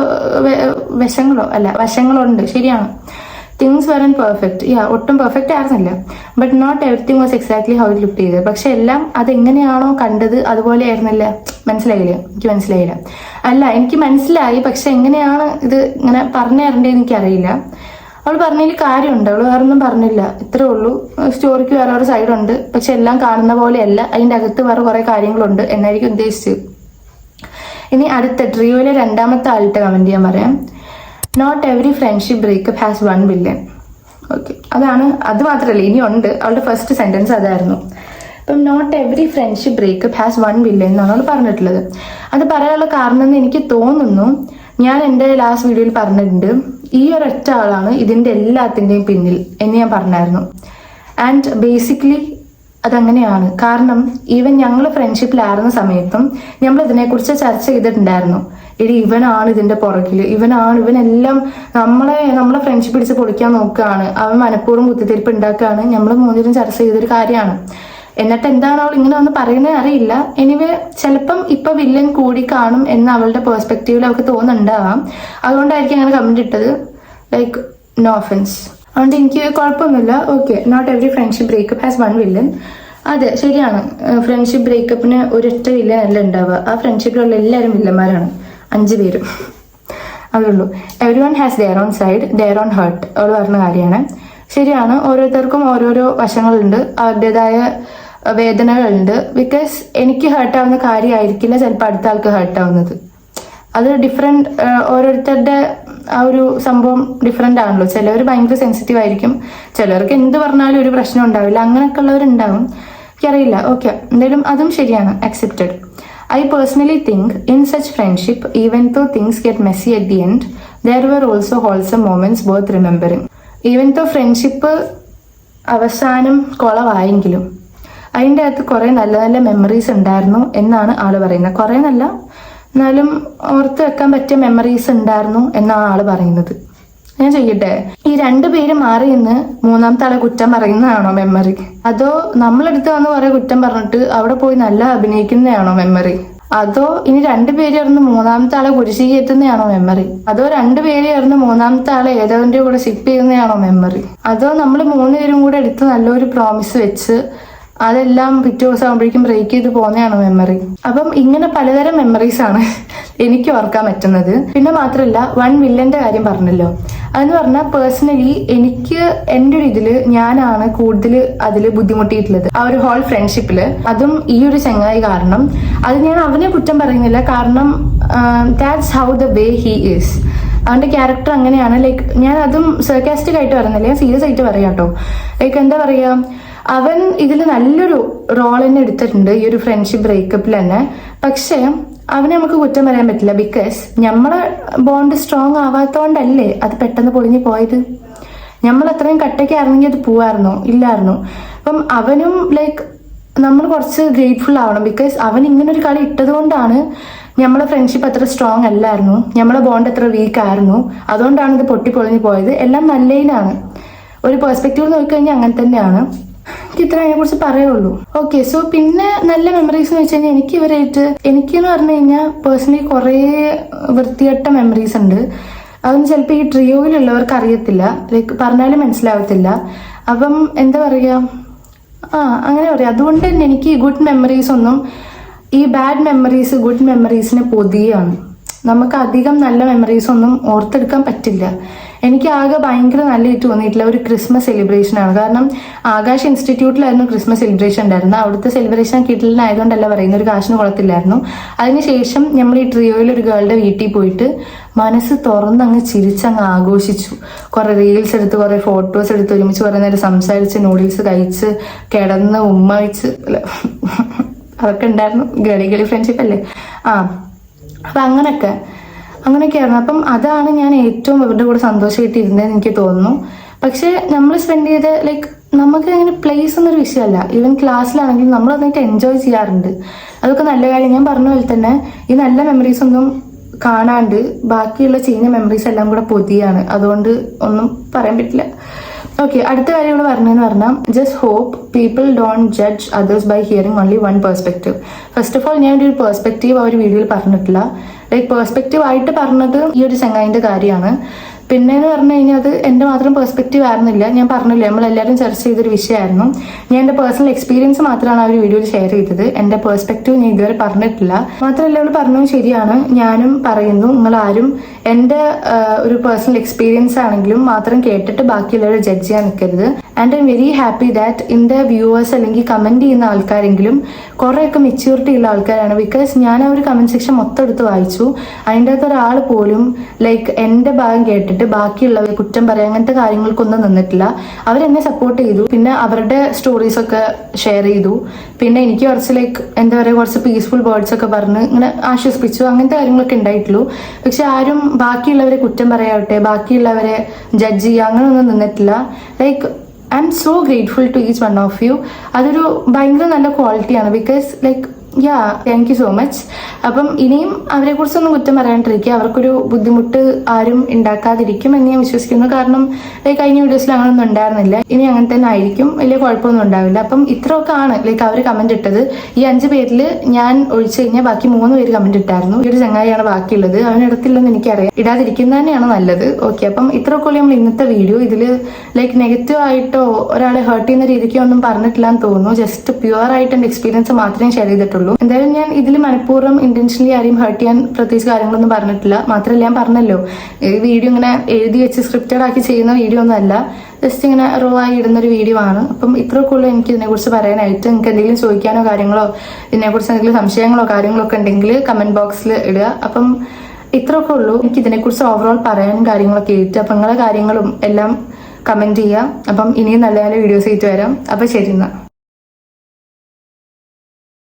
വശങ്ങളുണ്ട്, ശരിയാണ്. തിങ്സ് weren't perfect, ഒട്ടും പെർഫെക്റ്റ് ആയിരുന്നില്ല. But not everything was exactly how it looked ചെയ്തത്. പക്ഷെ എല്ലാം അതെങ്ങനെയാണോ കണ്ടത് അതുപോലെ ആയിരുന്നില്ല. മനസ്സിലായില്ല? എനിക്ക് മനസ്സിലായില്ല. അല്ല, എനിക്ക് മനസ്സിലായി, പക്ഷെ എങ്ങനെയാണ് ഇത് ഇങ്ങനെ പറഞ്ഞു തരേണ്ടതെന്ന് എനിക്കറിയില്ല. അവൾ പറഞ്ഞതിൽ കാര്യമുണ്ട്, അവൾ വേറൊന്നും പറഞ്ഞില്ല, ഇത്രേ ഉള്ളൂ. സ്റ്റോറിക്ക് വേറെ ഒരു സൈഡുണ്ട്, പക്ഷെ എല്ലാം കാണുന്ന പോലെയല്ല, അതിൻ്റെ അകത്ത് വേറെ കുറെ കാര്യങ്ങളുണ്ട് എന്നായിരിക്കും ഉദ്ദേശിച്ചത്. ഇനി അടുത്ത ട്രിയോയിലെ രണ്ടാമത്തെ ആളുടെ കമന്റ് ഞാൻ പറയാം. Not every friendship breakup has one villain. Okay, അതാണ്. അത് മാത്രമല്ല, ഇനി ഉണ്ട്. അവളുടെ ഫസ്റ്റ് സെന്റൻസ് അതായിരുന്നു. അപ്പം not every friendship breakup has one villain എന്നാണ് അവൾ പറഞ്ഞിട്ടുള്ളത്. അത് പറയാനുള്ള കാരണം എന്ന് എനിക്ക് തോന്നുന്നു, ഞാൻ എൻ്റെ ലാസ്റ്റ് വീഡിയോയിൽ പറഞ്ഞിട്ടുണ്ട്, ഈ ഒരൊറ്റ ആളാണ് ഇതിൻ്റെ എല്ലാത്തിൻ്റെയും പിന്നിൽ എന്ന് ഞാൻ പറഞ്ഞായിരുന്നു. ആൻഡ് ബേസിക്കലി അതങ്ങനെയാണ്. കാരണം ഈവൻ ഞങ്ങൾ ഫ്രണ്ട്ഷിപ്പിലായിരുന്ന സമയത്തും നമ്മൾ ഇതിനെക്കുറിച്ച് ചർച്ച ചെയ്തിട്ടുണ്ടായിരുന്നു. ഇവനാണ് ഇതിന്റെ പുറകില്, ഇവനെല്ലാം നമ്മളെ ഫ്രണ്ട്ഷിപ്പ് പിടിച്ച് പൊളിക്കാൻ നോക്കുകയാണ്, അവൻ മനഃപൂർവ്വം കുത്തിത്തിരിപ്പ് ഉണ്ടാക്കുകയാണ്. നമ്മൾ മൂന്നിലും ചർച്ച ചെയ്തൊരു കാര്യമാണ്. എന്നിട്ട് എന്താണ് അവൾ ഇങ്ങനെ വന്ന് പറയുന്നത് അറിയില്ല. എനിവേ, ചിലപ്പം ഇപ്പൊ വില്ലൻ കൂടി കാണും എന്ന് അവളുടെ പെർസ്പെക്റ്റീവിൽ അവൾക്ക് തോന്നുന്നുണ്ടാവാം. അതുകൊണ്ടായിരിക്കും അങ്ങനെ കമന്റ് ഇട്ടത്. Like no offence. അതുകൊണ്ട് എനിക്ക് കുഴപ്പമൊന്നുമില്ല. Okay, not every friendship breakup has one villain. അതെ, ശരിയാണ്. ഫ്രണ്ട്ഷിപ്പ് ബ്രേക്കപ്പിന് ഒരൊറ്റ വില്ലൻ അല്ല ഉണ്ടാവുക. ആ ഫ്രണ്ട്ഷിപ്പിലുള്ള എല്ലാവരും വില്ലന്മാരാണ്, 5 പേരും. അതുള്ളൂ. Everyone has their own side, their own heart. അവൾ പറഞ്ഞ കാര്യമാണ്. ശരിയാണ്, ഓരോരുത്തർക്കും ഓരോരോ വശങ്ങളുണ്ട്, അവരുടേതായ വേദനകളുണ്ട്. ബിക്കോസ് എനിക്ക് ഹേർട്ടാവുന്ന കാര്യമായിരിക്കില്ല ചിലപ്പോൾ അടുത്ത ആൾക്ക് ഹേർട്ടാവുന്നത്. അത് ഡിഫറെന്റ്, ഓരോരുത്തരുടെ ആ ഒരു സംഭവം ഡിഫറെന്റ് ആണല്ലോ. ചിലവർ ഭയങ്കര സെൻസിറ്റീവ് ആയിരിക്കും, ചിലർക്ക് എന്ത് പറഞ്ഞാലും ഒരു പ്രശ്നം ഉണ്ടാവില്ല, അങ്ങനെയൊക്കെ ഉള്ളവരുണ്ടാവും. എനിക്കറിയില്ല. ഓക്കെ, എന്തായാലും അതും ശരിയാണ്, accepted. I personally think in such friendship, even though things get messy at the end, there were also wholesome moments worth remembering. Even though friendship അവസാനം കുളവായെങ്കിലും അതിൻ്റെ അകത്ത് കുറേ നല്ല നല്ല മെമ്മറീസ് ഉണ്ടായിരുന്നു എന്നാണ് ആള് പറയുന്നത്. കുറേ നല്ല, എന്നാലും ഓർത്ത് വെക്കാൻ പറ്റിയ മെമ്മറീസ് ഉണ്ടായിരുന്നു എന്നാണ് ആള് പറയുന്നത്. ഞാൻ ചെയ്യട്ടെ, ഈ 2 പേര് മാറി നിന്ന് മൂന്നാമത്തെ ആളെ കുറ്റം പറയുന്നതാണോ മെമ്മറി? അതോ നമ്മളെടുത്ത് വന്ന് കുറെ കുറ്റം പറഞ്ഞിട്ട് അവിടെ പോയി നല്ല അഭിനയിക്കുന്നതാണോ മെമ്മറി? അതോ ഇനി 2 പേര് ചേർന്ന് മൂന്നാമത്തെ ആളെ കുരിശി കയറ്റുന്നതാണോ മെമ്മറി? അതോ 2 പേര് ചേർന്ന് മൂന്നാമത്തെ ആളെ ഏതവന്റെ കൂടെ ഷിപ്പ് ചെയ്യുന്നതാണോ മെമ്മറി? അതോ നമ്മൾ 3 പേരും കൂടെ എടുത്ത് നല്ലൊരു പ്രോമിസ് വെച്ച് അതെല്ലാം പിറ്റേ ദിവസം ആകുമ്പോഴേക്കും ബ്രേക്ക് ചെയ്ത് പോകുന്നതാണോ മെമ്മറി? അപ്പം ഇങ്ങനെ പലതരം മെമ്മറീസ് ആണ് എനിക്ക് ഓർക്കാൻ പറ്റുന്നത്. പിന്നെ മാത്രമല്ല, വൺ വില്ലന്റെ കാര്യം പറഞ്ഞല്ലോ, അതെന്ന് പറഞ്ഞാൽ പേഴ്സണലി എനിക്ക് എൻ്റെ ഒരു ഇതില് ഞാനാണ് കൂടുതൽ അതിൽ ബുദ്ധിമുട്ടിയിട്ടുള്ളത് ആ ഒരു ഹോൾ ഫ്രണ്ട്ഷിപ്പില്. അതും ഈ ഒരു ചങ്ങായി കാരണം. അത് ഞാൻ അവനെ കുറ്റം പറയുന്നില്ല, കാരണം that's how the way he is. അവന്റെ ക്യാരക്ടർ അങ്ങനെയാണ്. ലൈക്ക് ഞാൻ അതും സർക്കാസ്റ്റിക് ആയിട്ട് പറയുന്നില്ല, ഞാൻ സീരിയസ് ആയിട്ട് പറയാം കേട്ടോ. ലൈക്ക് എന്താ പറയാ, അവൻ ഇതിൽ നല്ലൊരു റോൾ തന്നെ എടുത്തിട്ടുണ്ട് ഈ ഒരു ഫ്രണ്ട്ഷിപ്പ് ബ്രേക്കപ്പിൽ തന്നെ. പക്ഷെ അവനെ നമുക്ക് കുറ്റം പറയാൻ പറ്റില്ല, ബിക്കോസ് നമ്മളെ ബോണ്ട് സ്ട്രോങ് ആവാത്തോണ്ടല്ലേ അത് പെട്ടെന്ന് പൊളിഞ്ഞു പോയത്. നമ്മൾ അത്രയും കട്ടയ്ക്ക് ആയിരുന്നെങ്കിൽ അത് പോവായിരുന്നോ? ഇല്ലായിരുന്നു. അപ്പം അവനും ലൈക്ക് നമ്മൾ കുറച്ച് ഗ്രേറ്റ്ഫുൾ ആവണം. ബിക്കോസ് അവൻ ഇങ്ങനെ ഒരു കളി ഇട്ടത് കൊണ്ടാണ് നമ്മളെ ഫ്രണ്ട്ഷിപ്പ് അത്ര സ്ട്രോങ് അല്ലായിരുന്നു, നമ്മളെ ബോണ്ട് അത്ര വീക്ക് ആയിരുന്നു. അതുകൊണ്ടാണ് ഇത് പൊട്ടിപ്പൊളിഞ്ഞു പോയത്. എല്ലാം നല്ലതിനാണ്. ഒരു പെർസ്പെക്റ്റീവ് നോക്കിക്കഴിഞ്ഞാൽ അങ്ങനെ തന്നെയാണ്. എനിക്ക് ഇത്ര അതിനെ കുറിച്ച് പറയുള്ളൂ. ഓക്കെ, സോ പിന്നെ നല്ല മെമ്മറീസ് എന്ന് വെച്ച് കഴിഞ്ഞാൽ എനിക്കെന്ന് പറഞ്ഞു കഴിഞ്ഞാൽ പേഴ്സണലി കുറേ വൃത്തികെട്ട മെമ്മറീസ് ഉണ്ട്. അതൊന്നും ചിലപ്പോൾ ഈ ട്രിയോയിലുള്ളവർക്ക് അറിയത്തില്ല, ലൈക്ക് പറഞ്ഞാലും മനസ്സിലാവത്തില്ല. അപ്പം എന്താ പറയുക, അങ്ങനെ പറയാം. അതുകൊണ്ട് തന്നെ എനിക്ക് ഗുഡ് മെമ്മറീസ് ഒന്നും ഈ ബാഡ് മെമ്മറീസ് ഗുഡ് മെമ്മറീസിനെ പൊതിയാണ്. നമുക്ക് അധികം നല്ല മെമ്മറീസ് ഒന്നും ഓർത്തെടുക്കാൻ പറ്റില്ല. എനിക്ക് ആകെ ഭയങ്കര നല്ലതായിട്ട് തോന്നിയിട്ടില്ല ഒരു ക്രിസ്മസ് സെലിബ്രേഷൻ ആണ്. കാരണം ആകാശ് ഇൻസ്റ്റിറ്റ്യൂട്ടിലായിരുന്നു ക്രിസ്മസ് സെലിബ്രേഷൻ ഉണ്ടായിരുന്നു. അവിടുത്തെ സെലിബ്രേഷൻ കിട്ടലിനായതുകൊണ്ടല്ല പറയുന്ന, ഒരു കാശിന് കുളത്തില്ലായിരുന്നു. അതിനുശേഷം നമ്മൾ ഈ ട്രിയോയിൽ ഒരു ഗേളുടെ വീട്ടിൽ പോയിട്ട് മനസ്സ് തുറന്നങ്ങ് ചിരിച്ചങ്ങ് ആഘോഷിച്ചു. കുറെ റീൽസ് എടുത്ത്, കുറെ ഫോട്ടോസ് എടുത്ത്, ഒരുമിച്ച് കുറെ നേരം സംസാരിച്ച്, നൂഡിൽസ് കഴിച്ച്, കിടന്ന് ഉമ്മ വെച്ച് അതൊക്കെ ഉണ്ടായിരുന്നു. ഗളി ഫ്രണ്ട്ഷിപ്പ് അല്ലേ. അപ്പൊ അങ്ങനെയൊക്കെയായിരുന്നു. അപ്പം അതാണ് ഞാൻ ഏറ്റവും ഇവരുടെ കൂടെ സന്തോഷമായിട്ട് ഇരുന്നതെന്ന് എനിക്ക് തോന്നുന്നു. പക്ഷെ നമ്മൾ സ്പെൻഡ് ചെയ്ത ലൈക്ക് നമുക്ക് അങ്ങനെ പ്ലേസ് എന്നൊരു വിഷയമല്ല. ഈവൻ ക്ലാസ്സിലാണെങ്കിലും നമ്മൾ അതിനായിട്ട് എൻജോയ് ചെയ്യാറുണ്ട്. അതൊക്കെ നല്ല കാര്യം. ഞാൻ പറഞ്ഞ പോലെ തന്നെ ഈ നല്ല മെമ്മറീസ് ഒന്നും കാണാണ്ട് ബാക്കിയുള്ള ചീഞ്ഞ മെമ്മറീസ് എല്ലാം കൂടെ പൊതിയാണ്. അതുകൊണ്ട് ഒന്നും പറയാൻ പറ്റില്ല. ഓക്കെ, അടുത്ത കാര്യം ഇവിടെ പറഞ്ഞതെന്ന് പറഞ്ഞാൽ just hope people don't judge others by hearing only one perspective. First of all ഞാൻ ഒരു പെർസ്പെക്റ്റീവ് ആ ഒരു വീഡിയോയിൽ പറഞ്ഞിട്ടില്ല. ലൈക്ക് പെർസ്പെക്റ്റീവ് ആയിട്ട് പറഞ്ഞത് ഈ ഒരു ചങ്ങായിന്റെ കാര്യമാണ്. പിന്നെന്ന് പറഞ്ഞു കഴിഞ്ഞാൽ അത് എൻ്റെ മാത്രം പെർസ്പെക്റ്റീവ് ആയിരുന്നില്ല. ഞാൻ പറഞ്ഞില്ലേ, നമ്മളെല്ലാവരും ചർച്ച ചെയ്തൊരു വിഷയമായിരുന്നു. ഞാൻ എൻ്റെ പേഴ്സണൽ എക്സ്പീരിയൻസ് മാത്രമാണ് ആ ഒരു വീഡിയോയിൽ ഷെയർ ചെയ്തത്. എൻ്റെ പെർസ്പെക്റ്റീവ് ഞാൻ ഇതുവരെ പറഞ്ഞിട്ടില്ല. മാത്രമല്ല അവൾ പറഞ്ഞത് ശരിയാണ്, ഞാനും പറയുന്നു. നിങ്ങളാരും എൻ്റെ ഒരു പേഴ്സണൽ എക്സ്പീരിയൻസ് ആണെങ്കിലും മാത്രം കേട്ടിട്ട് ബാക്കിയുള്ളവരെ ജഡ്ജ് ചെയ്യാൻ നിൽക്കരുത്. And I am very happy that എൻ്റെ വ്യൂവേഴ്സ് അല്ലെങ്കിൽ കമന്റ് ചെയ്യുന്ന ആൾക്കാരെങ്കിലും കുറേയൊക്കെ മെച്യൂരിറ്റി ഉള്ള ആൾക്കാരാണ്. ബിക്കോസ് ഞാൻ ആ ഒരു കമന്റ് സെക്ഷൻ മൊത്തം എടുത്ത് വായിച്ചു. അതിൻ്റെ അകത്ത് ഒരാൾ പോലും ലൈക്ക് എൻ്റെ ഭാഗം കേട്ടിട്ട് ബാക്കിയുള്ളവരെ കുറ്റം പറയാൻ അങ്ങനത്തെ കാര്യങ്ങൾക്കൊന്നും നിന്നിട്ടില്ല. അവരെന്നെ സപ്പോർട്ട് ചെയ്തു. പിന്നെ അവരുടെ സ്റ്റോറീസ് ഒക്കെ ഷെയർ ചെയ്തു. പിന്നെ എനിക്ക് കുറച്ച് ലൈക്ക് എന്താ പറയുക, കുറച്ച് പീസ്ഫുൾ വേർഡ്സ് ഒക്കെ പറഞ്ഞ് ഇങ്ങനെ ആശ്വസിപ്പിച്ചു. അങ്ങനത്തെ കാര്യങ്ങളൊക്കെ ഉണ്ടായിട്ടുള്ളൂ. പക്ഷെ ആരും ബാക്കിയുള്ളവരെ കുറ്റം പറയാവട്ടെ, ബാക്കിയുള്ളവരെ ജഡ്ജ് ചെയ്യുക അങ്ങനെയൊന്നും നിന്നിട്ടില്ല. Like I'm so grateful to each one of you. അതൊരു ഭയങ്കര നല്ല ക്വാളിറ്റിയാണ്. Because like thank you so much. അപ്പം ഇനിയും അവരെ കുറിച്ചൊന്നും കുറ്റം പറയാണ്ടിരിക്കുക. അവർക്കൊരു ബുദ്ധിമുട്ട് ആരും ഉണ്ടാക്കാതിരിക്കും എന്ന് ഞാൻ വിശ്വസിക്കുന്നു. കാരണം ലൈക്ക് കഴിഞ്ഞ വീഡിയോസിൽ അങ്ങനെയൊന്നും ഉണ്ടായിരുന്നില്ല. ഇനി അങ്ങനെ തന്നെ ആയിരിക്കും, വലിയ കുഴപ്പമൊന്നും ഉണ്ടാവില്ല. അപ്പം ഇത്രയൊക്കെ ആണ് ലൈക്ക് അവർ കമന്റ് ഇട്ടത്. ഈ 5 പേരിൽ ഞാൻ ഒഴിച്ചു കഴിഞ്ഞാൽ ബാക്കി 3 പേര് കമന്റ് ഇട്ടായിരുന്നു. ഈ ഒരു ചങ്ങായിയാണ് ബാക്കിയുള്ളത്. അവനിടത്തില്ലെന്ന് എനിക്കറിയാം. ഇടാതിരിക്കുന്നത് തന്നെയാണ് നല്ലത്. ഓക്കെ, അപ്പം ഇത്രയൊക്കെ ഉള്ളൂ നമ്മൾ ഇന്നത്തെ വീഡിയോ. ഇതിൽ ലൈക്ക് നെഗറ്റീവ് ആയിട്ടോ ഒരാളെ ഹേർട്ട് ചെയ്യുന്ന രീതിക്കോ ഒന്നും പറഞ്ഞിട്ടില്ല എന്ന് തോന്നുന്നു. ജസ്റ്റ് പ്യുവർ ആയിട്ട് എൻ്റെ എക്സ്പീരിയൻസ് മാത്രമേ ഷെയർ ചെയ്തിട്ടുള്ളൂ. എന്തായാലും ഞാൻ ഇതിൽ മനഃപൂർവ്വം ഇന്റൻഷനലി ആരെയും ഹേർട്ട് ചെയ്യാൻ പ്രത്യേകിച്ച് കാര്യങ്ങളൊന്നും പറഞ്ഞിട്ടില്ല. മാത്രമല്ല ഞാൻ പറഞ്ഞല്ലോ, ഈ വീഡിയോ ഇങ്ങനെ എഴുതി വെച്ച് സ്ക്രിപ്റ്റഡ് ആക്കി ചെയ്യുന്ന വീഡിയോ ഒന്നും അല്ല. ജസ്റ്റ് ഇങ്ങനെ റോ ആയി ഇടുന്നൊരു വീഡിയോ ആണ്. അപ്പം ഇത്രയൊക്കെ ഉള്ളൂ എനിക്ക് ഇതിനെക്കുറിച്ച് പറയാനായിട്ട്. നിങ്ങൾക്ക് എന്തെങ്കിലും ചോദിക്കാനോ കാര്യങ്ങളോ ഇതിനെക്കുറിച്ച് എന്തെങ്കിലും സംശയങ്ങളോ കാര്യങ്ങളോ ഒക്കെ ഉണ്ടെങ്കിൽ കമന്റ് ബോക്സിൽ ഇടുക. അപ്പം ഇത്രയൊക്കെ ഉള്ളൂ എനിക്ക് ഇതിനെക്കുറിച്ച് ഓവറോൾ പറയാനും കാര്യങ്ങളൊക്കെ ആയിട്ട്. അപ്പം നിങ്ങളെ കാര്യങ്ങളും എല്ലാം കമന്റ് ചെയ്യുക. അപ്പം ഇനിയും നല്ല നല്ല വീഡിയോസ് ആയിട്ട് വരാം. അപ്പം ശരി എന്നാൽ.